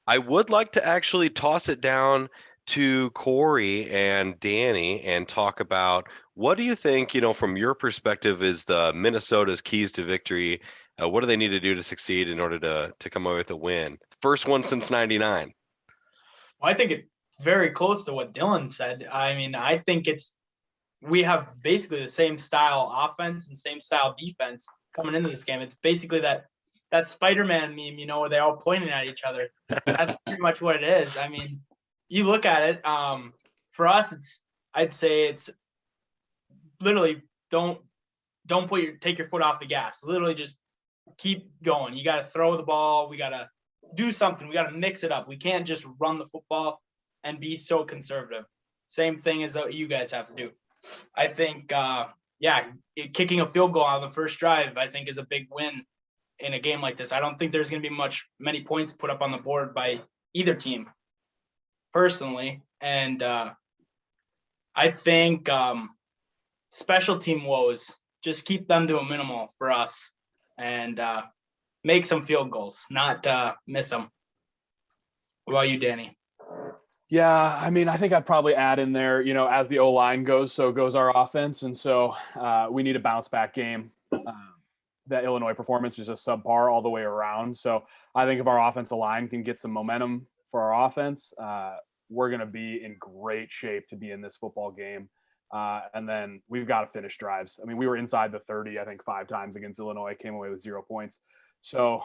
I would like to actually toss it down to Corey and Danny and talk about what do you think, from your perspective, is the Minnesota's keys to victory? What do they need to do to succeed in order to come away with a win? First one since '99. Well, I think it's very close to what Dylan said. I mean, I think we have basically the same style offense and same style defense coming into this game. It's basically that Spider-Man meme, where they're all pointing at each other. That's pretty much what it is. I mean, you look at it, for us, I'd say it's literally don't take your foot off the gas. Literally just keep going. You got to throw the ball. We got to do something. We got to mix it up. We can't just run the football and be so conservative. Same thing as what you guys have to do. I think, kicking a field goal on the first drive, I think, is a big win in a game like this. I don't think there's going to be many points put up on the board by either team, personally. And I think special team woes, just keep them to a minimal for us and make some field goals, not miss them. What about you, Danny? Yeah, I mean, I think I'd probably add in there, as the O-line goes, so goes our offense. And so we need a bounce back game. That Illinois performance was just subpar all the way around. So I think if our offensive line can get some momentum for our offense, we're going to be in great shape to be in this football game. And then we've got to finish drives. I mean, we were inside the 30, I think 5 times against Illinois, came away with 0 points. So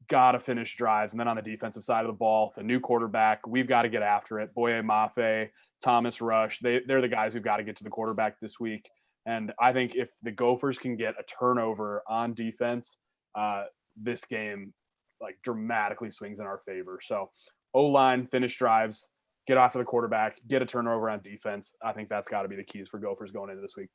got to finish drives. And then on the defensive side of the ball, the new quarterback, we've got to get after it. Boye Mafe, Thomas Rush, they're the guys who've got to get to the quarterback this week. And I think if the Gophers can get a turnover on defense, this game like dramatically swings in our favor. So O-line, finish drives, get after the quarterback, get a turnover on defense. I think that's got to be the keys for Gophers going into this week.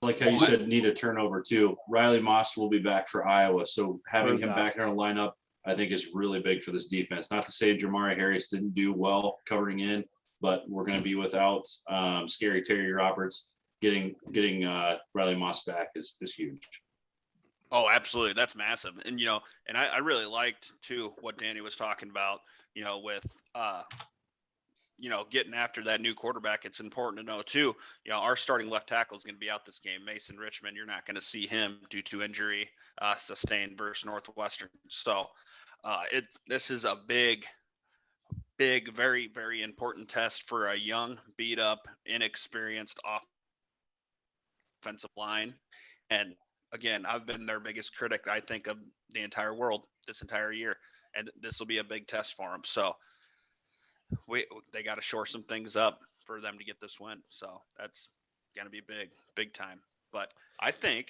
Like how you said, need a turnover too. Riley Moss will be back for Iowa. So having him back in our lineup, I think is really big for this defense. Not to say Jamari Harris didn't do well covering in, but we're going to be without Scary Terry Roberts. Getting Riley Moss back is huge. Oh, absolutely. That's massive. And, and I really liked too, what Danny was talking about, with, getting after that new quarterback. It's important to know too, our starting left tackle is going to be out this game. Mason Richmond, you're not going to see him due to injury sustained versus Northwestern. So this is a big, very, very important test for a young, beat up, inexperienced offensive line. And again, I've been their biggest critic, I think, of the entire world this entire year, and this will be a big test for them. So they got to shore some things up for them to get this win. So that's going to be big time. But I think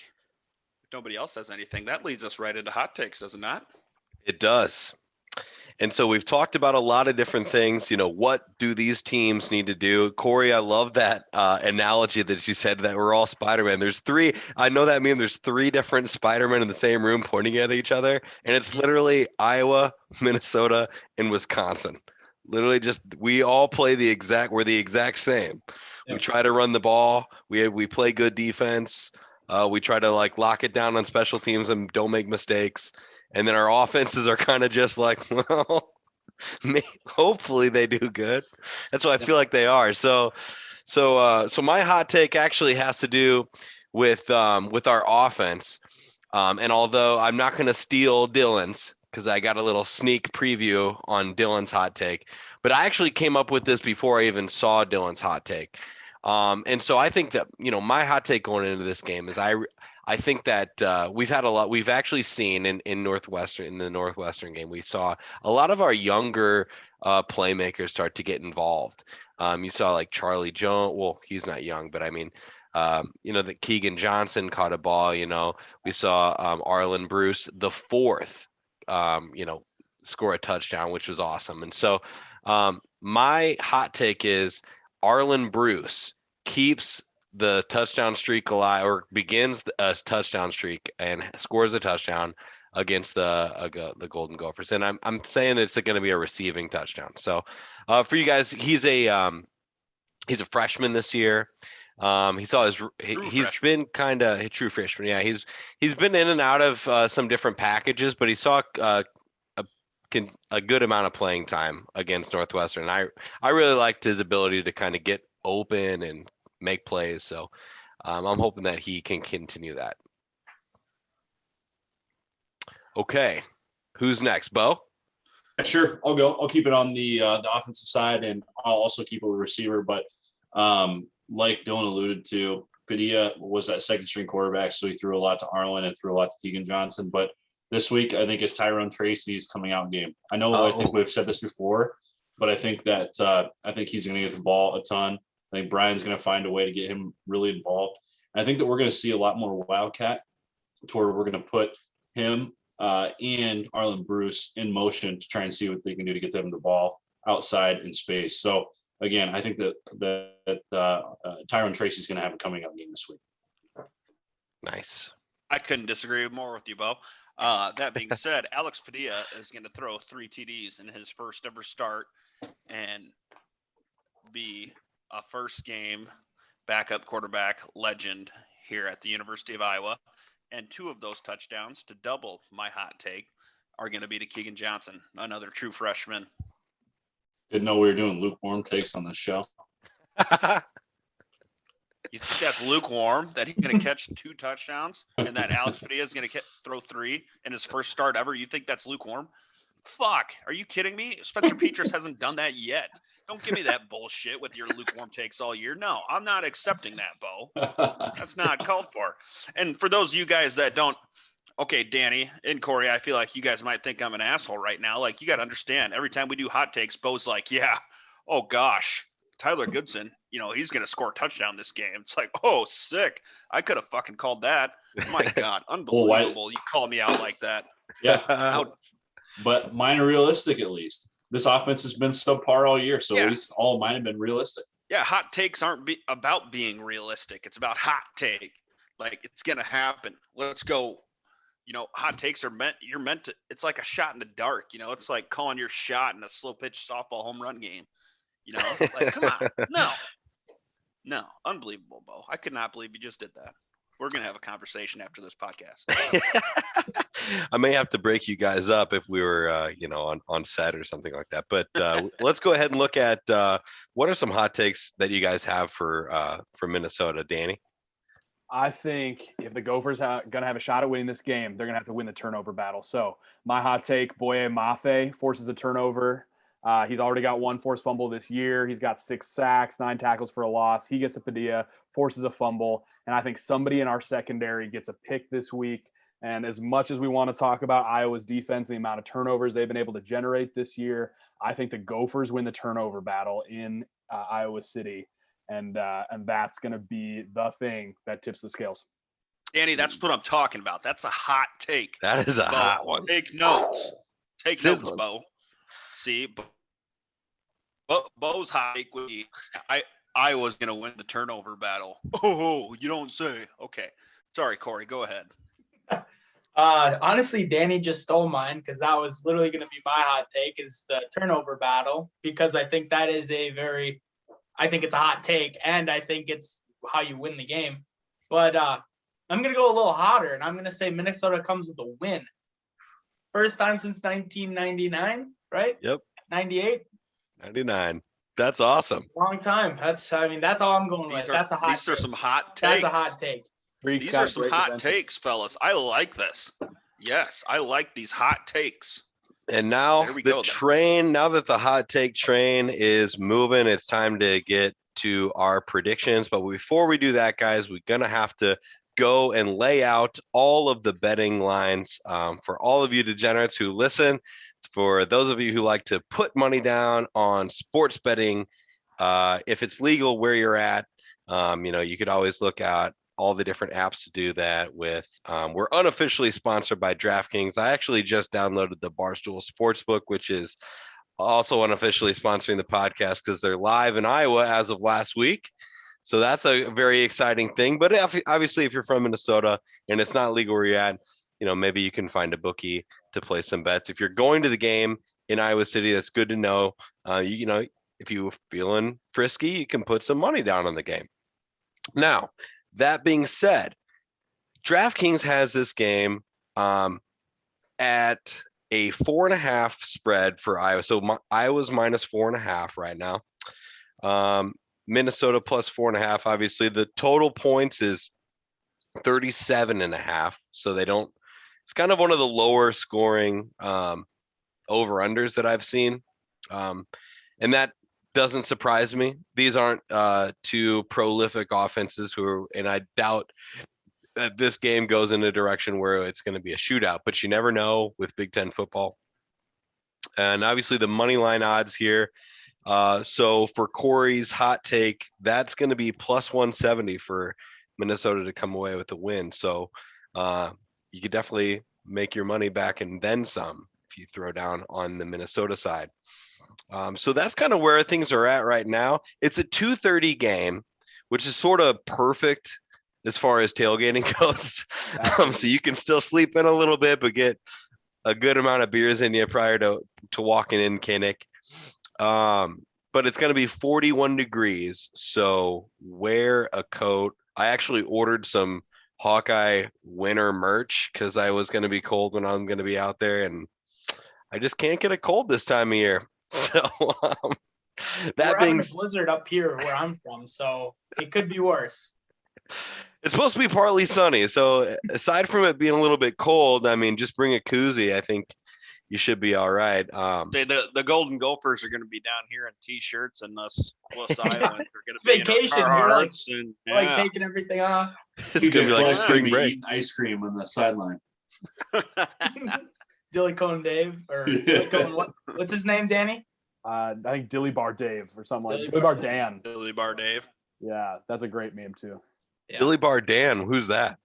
if nobody else has anything, that leads us right into hot takes, does it not? It does. And so we've talked about a lot of different things. What do these teams need to do? Corey, I love that analogy that you said that we're all Spider-Man. There's 3. I know that means there's 3 different Spider-Men in the same room pointing at each other. And it's literally Iowa, Minnesota, and Wisconsin. Literally just we all play we're the exact same. Yep. We try to run the ball. We play good defense. We try to lock it down on special teams and don't make mistakes. And then our offenses are kind of just hopefully they do good. That's what I feel like they are. So my hot take actually has to do with our offense. And although I'm not going to steal Dylan's because I got a little sneak preview on Dylan's hot take, but I actually came up with this before I even saw Dylan's hot take. And so I think that, my hot take going into this game is I think that we've had a lot. We've actually seen in the Northwestern game, we saw a lot of our younger playmakers start to get involved. You saw Charlie Jones. Well, he's not young, but I mean, that Keegan Johnson caught a ball. We saw Arlen Bruce, the 4th, score a touchdown, which was awesome. And so my hot take is Arlen Bruce keeps the touchdown streak alive, or begins a touchdown streak and scores a touchdown against the Golden Gophers. And I'm saying it's going to be a receiving touchdown. So for you guys, he's a freshman this year. He's been kind of a true freshman. Yeah, he's been in and out of some different packages, but he saw a good amount of playing time against Northwestern. I really liked his ability to kind of get open and make plays. So I'm hoping that he can continue that. Okay. Who's next, Bo? Sure. I'll go. I'll keep it on the offensive side, and I'll also keep a receiver. But like Dylan alluded to, Padilla was that second string quarterback. So he threw a lot to Arlen and threw a lot to Keegan Johnson. But this week, I think it's Tyrone Tracy's coming out game. I know I think we've said this before, but I think that he's going to get the ball a ton. I think Brian's going to find a way to get him really involved. And I think that we're going to see a lot more Wildcat to where we're going to put him and Arlen Bruce in motion to try and see what they can do to get them the ball outside in space. So again, I think that Tyrone Tracy's going to have a coming out game this week. Nice. I couldn't disagree more with you, Bo. That being said, Alex Padilla is going to throw 3 TDs in his first ever start and be a first game backup quarterback legend here at the University of Iowa. And 2 of those touchdowns, to double my hot take, are going to be to Keegan Johnson, another true freshman. Didn't know we were doing lukewarm takes on this show. You think that's lukewarm? That he's going to catch 2 touchdowns and that Alex Padilla is going to throw 3 in his first start ever? You think that's lukewarm? Fuck. Are you kidding me? Spencer Petras hasn't done that yet. Don't give me that bullshit with your lukewarm takes all year. No, I'm not accepting that, Bo. That's not called for. And for those of you guys that don't, okay, Danny and Corey, I feel like you guys might think I'm an asshole right now. Like, you got to understand, every time we do hot takes, Bo's like, yeah, oh gosh, Tyler Goodson, he's going to score a touchdown this game. It's like, oh, sick. I could have fucking called that. My God, unbelievable. You called me out like that. Yeah. But mine are realistic, at least. This offense has been subpar all year, so at least all of mine have been realistic. Yeah, hot takes aren't about being realistic. It's about hot take. Like, it's going to happen. Let's go. Hot takes you're meant to, it's like a shot in the dark. It's like calling your shot in a slow pitch softball home run game. Like, come on. No, unbelievable, Bo. I could not believe you just did that. We're going to have a conversation after this podcast. I may have to break you guys up if we were, on set or something like that. But let's go ahead and look at what are some hot takes that you guys have for Minnesota, Danny? I think if the Gophers are going to have a shot at winning this game, they're going to have to win the turnover battle. So my hot take, Boye Mafe forces a turnover. He's already got 1 forced fumble this year. He's got 6 sacks, 9 tackles for a loss. He gets a Padilla, forces a fumble. And I think somebody in our secondary gets a pick this week. And as much as we want to talk about Iowa's defense, the amount of turnovers they've been able to generate this year, I think the Gophers win the turnover battle in Iowa City. And that's going to be the thing that tips the scales. Danny, that's what I'm talking about. That's a hot take. That is a hot one. Take notes. Take notes, Bo. See, Bo's hot take would be I was going to win the turnover battle. Oh, you don't say. Okay. Sorry, Corey. Go ahead. Honestly, Danny just stole mine because that was literally going to be my hot take is the turnover battle because I think that is I think it's a hot take and I think it's how you win the game. But I'm going to go a little hotter and I'm going to say Minnesota comes with a win. First time since 1999, right? Yep. 98. 99. That's awesome. Long time. That's all I'm going with. That's a hot take. These are some hot takes. That's a hot take. These are some hot takes, fellas. I like this. Yes, I like these hot takes. And now now that the hot take train is moving, it's time to get to our predictions. But before we do that, guys, we're going to have to go and lay out all of the betting lines for all of you degenerates who listen. For those of you who like to put money down on sports betting, if it's legal where you're at, you could always look at all the different apps to do that with. We're unofficially sponsored by DraftKings. I actually just downloaded the Barstool Sportsbook, which is also unofficially sponsoring the podcast because they're live in Iowa as of last week. So that's a very exciting thing. But obviously, if you're from Minnesota and it's not legal where you're at, maybe you can find a bookie to play some bets. If you're going to the game in Iowa City, that's good to know. If you're feeling frisky, you can put some money down on the game. Now, that being said, DraftKings has this game at a 4.5 spread for Iowa. So Iowa's minus 4.5 right now. Minnesota plus 4.5. Obviously, the total points is 37.5. So it's kind of one of the lower scoring over-unders that I've seen. And that doesn't surprise me. These aren't 2 prolific offenses and I doubt that this game goes in a direction where it's going to be a shootout, but you never know with Big Ten football. And obviously the money line odds here. So for Corey's hot take, that's going to be plus 170 for Minnesota to come away with the win. So you could definitely make your money back and then some if you throw down on the Minnesota side. So that's kind of where things are at right now. It's a 2:30 game, which is sort of perfect as far as tailgating goes. So you can still sleep in a little bit, but get a good amount of beers in you prior to walking in Kinnick. But it's going to be 41 degrees. So wear a coat. I actually ordered some Hawkeye winter merch because I was going to be cold when I'm going to be out there. And I just can't get a cold this time of year. So that We're being having a blizzard up here where I'm from, so it could be worse. it's supposed to be partly sunny. So aside from it being a little bit cold, I mean, just bring a koozie. I think you should be all right. The Golden Gophers are going to be down here in T-shirts, and us Iowans are going to It's be vacation. in You're our like, Carhartts and like taking everything off. It's gonna be like Flex spring be break. eating ice cream on the sideline. Dilly Cone Dave or Dilly Cone, what's his name, Danny? I think Dilly Bar Dave or something like Dilly Dilly Bar Bar Dan. Billy Bar Dave. Yeah, that's a great meme too. Yeah. Billy Bar Dan, who's that?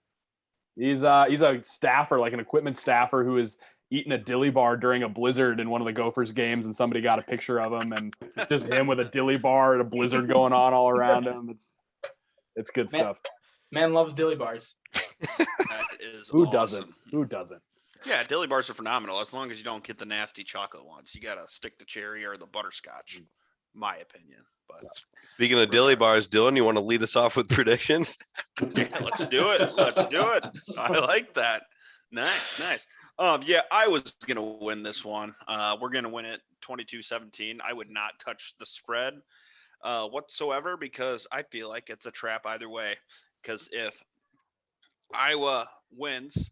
He's a staffer, like an equipment staffer who is eating a dilly bar during a blizzard in one of the Gophers games, and somebody got a picture of him, and it's just him with a dilly bar and a blizzard going on all around him. It's good stuff. Man loves dilly bars. That is Who awesome. doesn't? Who doesn't? Yeah, dilly bars are phenomenal as long as you don't get the nasty chocolate ones. You got to stick to cherry or the butterscotch, my opinion. But Speaking of dilly bars, Dylan, you want to lead us off with predictions? yeah, let's do it. Let's do it. I like that. Nice. Yeah, I was going to win this one. We're going to win it 22-17. I would not touch the spread whatsoever because I feel like it's a trap either way. Because if Iowa wins,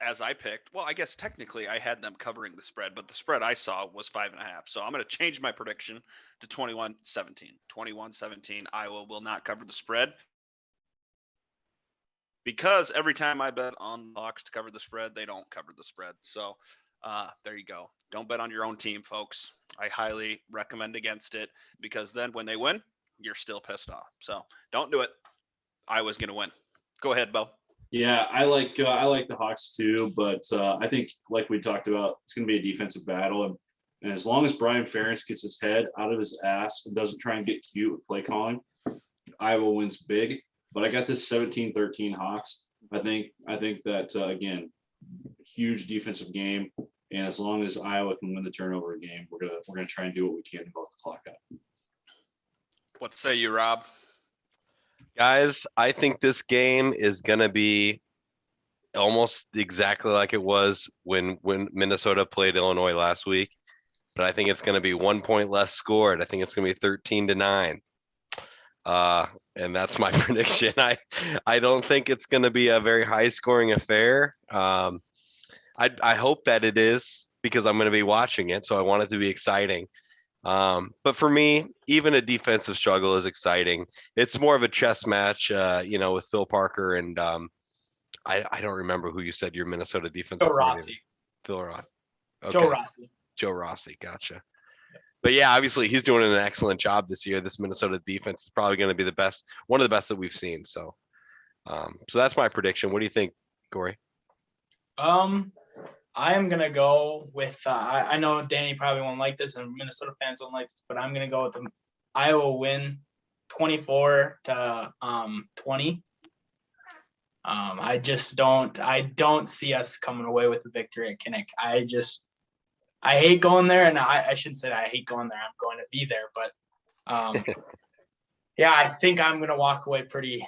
as I picked, well, I guess technically I had them covering the spread, but the spread I saw was 5.5. So I'm going to change my prediction to 21-17. 21-17, Iowa will not cover the spread. Because every time I bet on the Hawks to cover the spread, they don't cover the spread. So there you go. Don't bet on your own team, folks. I highly recommend against it because then when they win, you're still pissed off. So don't do it. Iowa's going to win. Go ahead, Bo. Yeah, I like the Hawks too, but I think like we talked about, it's going to be a defensive battle, and as long as Brian Ferentz gets his head out of his ass and doesn't try and get cute with play calling, Iowa wins big. But I got this 17-13 Hawks. I think that again, huge defensive game, and as long as Iowa can win the turnover game, we're gonna try and do what we can to vote the clock out. What say you, Rob? Guys, I think this game is going to be almost exactly like it was when Minnesota played Illinois last week. But I think it's going to be 1 point less scored. I think it's going to be 13-9. And that's my prediction. I don't think it's going to be a very high scoring affair. I hope that it is because I'm going to be watching it. So I want it to be exciting. But for me, even a defensive struggle is exciting. It's more of a chess match, with Phil Parker and I don't remember who you said your Minnesota defensive Joe Rossi. Phil Rossi. Okay. Joe Rossi. Joe Rossi, gotcha. But yeah, obviously he's doing an excellent job this year. This Minnesota defense is probably going to be one of the best that we've seen. So that's my prediction. What do you think, Corey? I am gonna go with. I know Danny probably won't like this, and Minnesota fans won't like this, but I'm gonna go with the Iowa win, 24-20. I just don't. I don't see us coming away with the victory at Kinnick. I hate going there, and I shouldn't say that I hate going there. I'm going to be there, but yeah, I think I'm gonna walk away pretty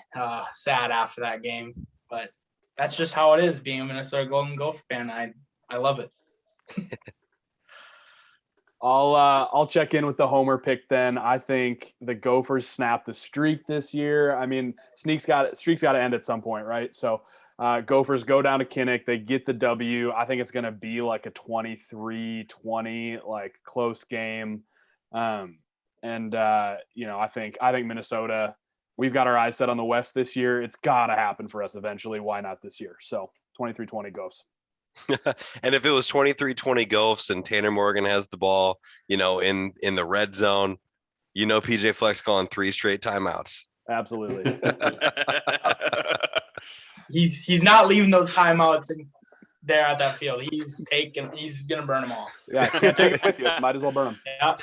sad after that game. But that's just how it is being a Minnesota Golden Gopher fan. I love it. I'll check in with the homer pick then. I think the Gophers snap the streak this year. I mean, streak's got to end at some point, right? So Gophers go down to Kinnick, they get the W. I think it's going to be like a 23-20, like close game. I think Minnesota, we've got our eyes set on the West this year. It's got to happen for us eventually. Why not this year? So 23-20 Gophs. And if it was 23-20 Gophs and Tanner Morgan has the ball, in the red zone, PJ Flex calling 3 straight timeouts. Absolutely. He's not leaving those timeouts there at that field. He's gonna burn them all. Yeah, can't take it with you. Might as well burn them. Yeah.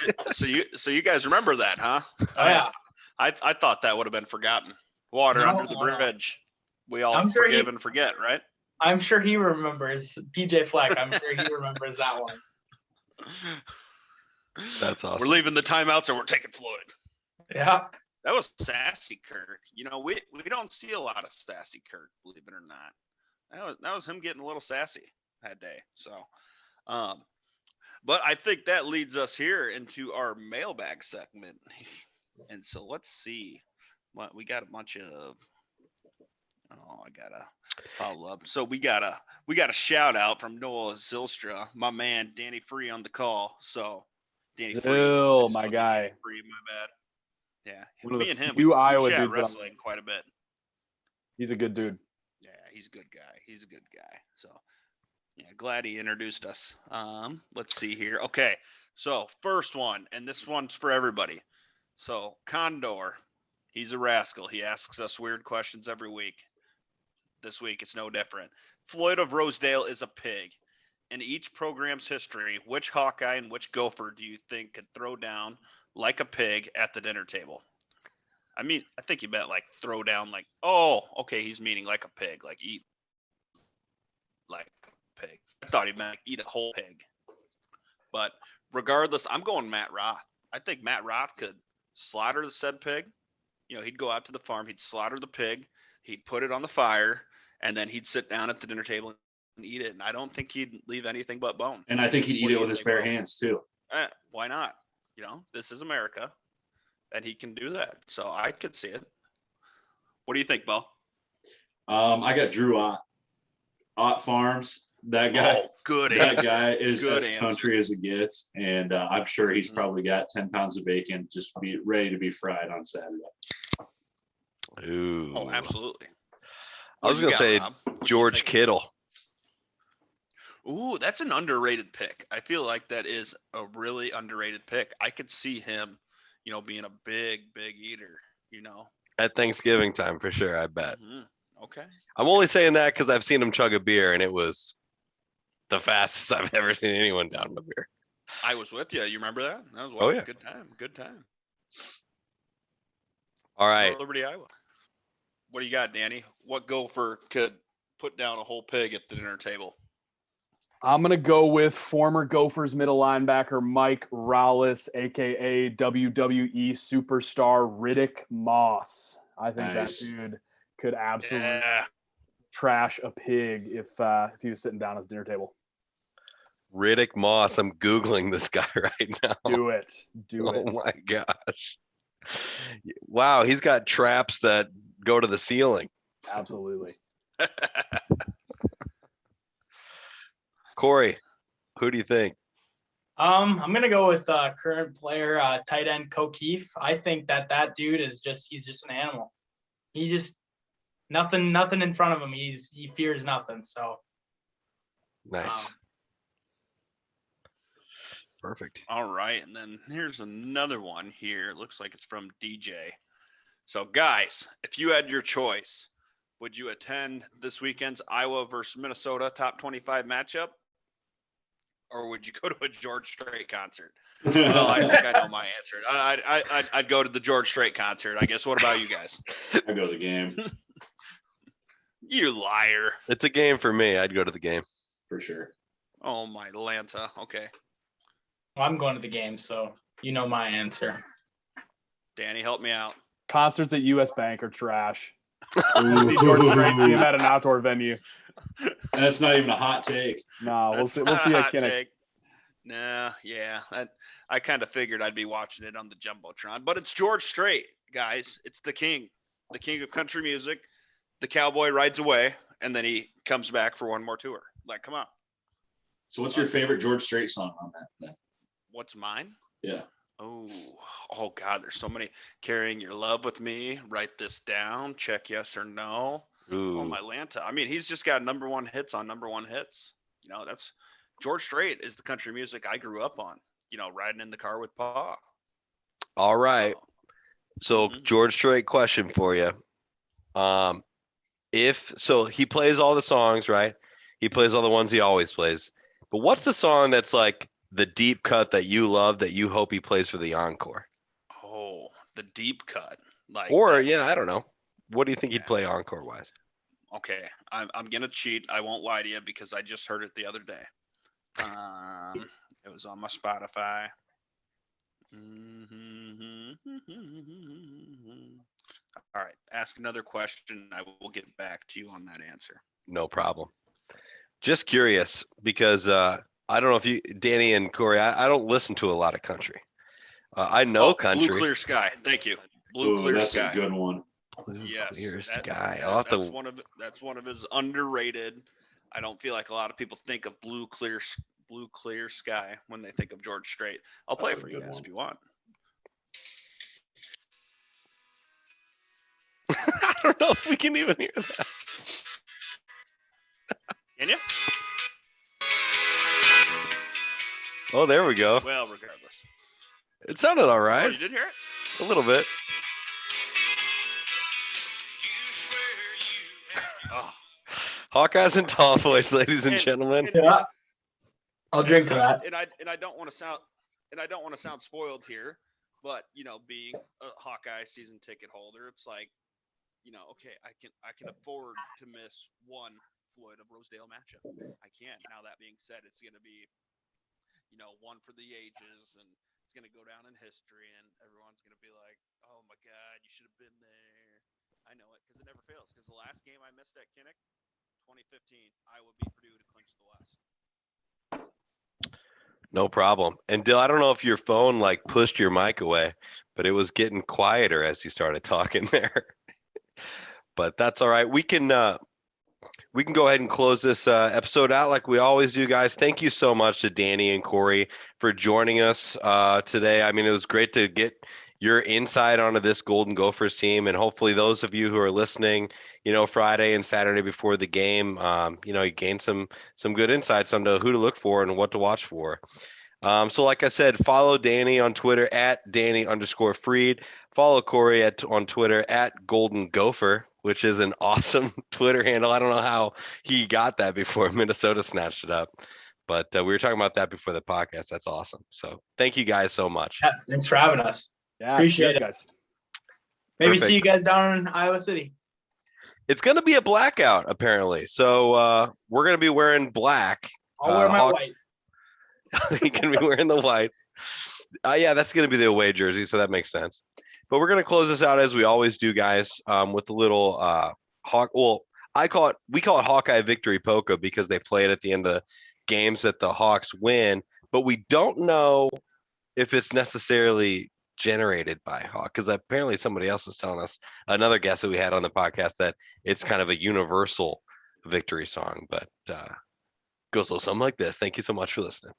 So you guys remember that, huh? Oh yeah. I thought that would have been forgotten. Water under the bridge. We all forgive and forget, right? I'm sure he remembers PJ Fleck. I'm sure he remembers that one. That's awesome. We're leaving the timeouts and we're taking Floyd. Yeah. That was sassy Kirk. We don't see a lot of sassy Kirk, believe it or not. That was him getting a little sassy that day. So But I think that leads us here into our mailbag segment. And so let's see. What we got a bunch of. Oh, I gotta follow up. So we got a shout out from Noah Zilstra, my man Danny Free on the call. So Danny Free, Zill, my guy. Free, my bad. Yeah, One of me the and him, few we Iowa chat dudes that I'm- wrestling quite a bit. He's a good dude. Yeah, he's a good guy. He's a good guy. So yeah, glad he introduced us. Let's see here. Okay, so first one, and this one's for everybody. So Condor, he's a rascal. He asks us weird questions every week. This week it's no different. Floyd of Rosedale is a pig. In each program's history, which Hawkeye and which Gopher do you think could throw down like a pig at the dinner table? I mean, I think you meant like throw down like, oh, okay, he's meaning like a pig, like eat like a pig. I thought he meant like eat a whole pig. But regardless, I'm going Matt Roth. I think Matt Roth could slaughter the said pig. You know, he'd go out to the farm, he'd slaughter the pig, he'd put it on the fire, and then he'd sit down at the dinner table and eat it. And I don't think he'd leave anything but bone. And I think he'd What eat do it you with his think, bare Bo? hands too. Why not? You know, this is America, and he can do that. So I could see it. What do you think, Bo? I got Drew Ott Farms. That guy, Oh, good that answer. guy is Good as answer. country as it gets, and I'm sure he's Mhm. probably got 10 pounds of bacon just be ready to be fried on Saturday. Ooh. Oh, absolutely. I was What gonna do you say got, Rob? What do you George think? Kittle. Ooh, that's an underrated pick. I feel like that is a really underrated pick. I could see him, you know, being a big, big eater, you know. At Thanksgiving time for sure, I bet. Mhm. Okay. I'm only saying that because I've seen him chug a beer and it was the fastest I've ever seen anyone down a beer. I was with you. You remember that? That was Oh, yeah. Good time. Good time. All right. Liberty, Iowa. What do you got, Danny? What Gopher could put down a whole pig at the dinner table? I'm going to go with former Gophers middle linebacker Mike Rallis, a.k.a. WWE superstar Riddick Moss. I think Nice. that dude could absolutely Yeah. trash a pig if he was sitting down at the dinner table. Riddick Moss. I'm Googling this guy right now. Do it. Do Oh it. my gosh. Wow, he's got traps that go to the ceiling. Absolutely. Corey, who do you think? I'm gonna go with current player tight end O'Keefe. I think that dude is he's just an animal. He just nothing in front of him. He fears nothing. So Nice. Perfect. All right, and then here's another one here. It looks like it's from DJ. So, guys, if you had your choice, would you attend this weekend's Iowa versus Minnesota top 25 matchup? Or would you go to a George Strait concert? Well, I think I know my answer. I'd go to the George Strait concert, I guess. What about you guys? I go to the game You liar. It's a game for me. I'd go to the game. for sure. Oh, my Lanta. Okay. well, I'm going to the game, so you know my answer. Danny, help me out. Concerts at US Bank are trash. See George Strait, see him at an outdoor venue. That's not even a hot take. No, we'll see. We'll That's see a a hot Kinnick. take. Nah, yeah. I kind of figured I'd be watching it on the Jumbotron. But it's George Strait, guys. It's the king of country music. The cowboy rides away, and then he comes back for one more tour. Like, come on. So what's your favorite George Strait song on that then? What's mine? Yeah. Oh God, there's so many. Carrying Your Love with Me, Write This Down, Check Yes or No. Ooh. Oh, my Lanta. I mean, he's just got number one hits on number one hits. You know, that's George Strait is the country music I grew up on, you know, riding in the car with Pa. All right. So Mhm. George Strait question for you. If so he plays all the songs, right? He plays all the ones he always plays. But what's the song that's like the deep cut that you love that you hope he plays for the encore? Oh, the deep cut. Like Or that- yeah, I don't know. What do you think he'd Yeah. play encore wise? Okay, I'm gonna cheat. I won't lie to you because I just heard it the other day. It was on my Spotify. All right, ask another question. I will get back to you on that answer. No problem. Just curious because I don't know if you, Danny and Corey, I don't listen to a lot of country. I know country. Blue Clear Sky. Thank you. Blue Ooh, Clear that's Sky. a good one. Blue Yes, Clear that- Sky. that- that's one of his underrated. I don't feel like a lot of people think of Blue Clear Sky when they think of George Strait. I'll play That's it a for you good guys one. if you want. I don't know if we can even hear that. Can you? Oh, there we go. Well, regardless. It sounded all Oh, right. you did hear it? A little bit. Oh. Hawkeyes and Tallboys, ladies and gentlemen. Yeah. I'll drink to that. And I don't want to sound spoiled here, but being a Hawkeye season ticket holder, it's like, okay, I can afford to miss one Floyd of Rosedale matchup. I can't. Now that being said, it's going to be, one for the ages, and it's going to go down in history, and everyone's going to be like, oh my God, you should have been there. I know it, because it never fails. Because the last game I missed at Kinnick, 2015, Iowa beat Purdue to clinch the West. No problem. And Dill, I don't know if your phone like pushed your mic away, but it was getting quieter as you started talking there. But that's all right. We can go ahead and close this episode out like we always do, guys. Thank you so much to Danny and Corey for joining us today. I mean, it was great to get your insight onto this Golden Gophers team, and hopefully those of you who are listening, Friday and Saturday before the game, you gain some good insights onto who to look for and what to watch for. So like I said, follow Danny on Twitter at Danny_Freed. Follow Corey on Twitter at Golden Gopher, which is an awesome Twitter handle. I don't know how he got that before Minnesota snatched it up, but we were talking about that before the podcast. That's awesome. So thank you guys so much. Yeah, thanks for having us. Yeah, Appreciate cheers, it. guys. Maybe Perfect. see you guys down in Iowa City. It's going to be a blackout apparently. So we're going to be wearing black. I'll wear my Hawks- white. He can be wearing the white. Yeah, that's going to be the away jersey, so that makes sense. But we're going to close this out as we always do, guys, with a little Hawk. Well, we call it Hawkeye Victory Polka because they play it at the end of the games that the Hawks win. But we don't know if it's necessarily generated by Hawk, because apparently somebody else was telling us, another guest that we had on the podcast, that it's kind of a universal victory song. But goes a little something like this. Thank you so much for listening.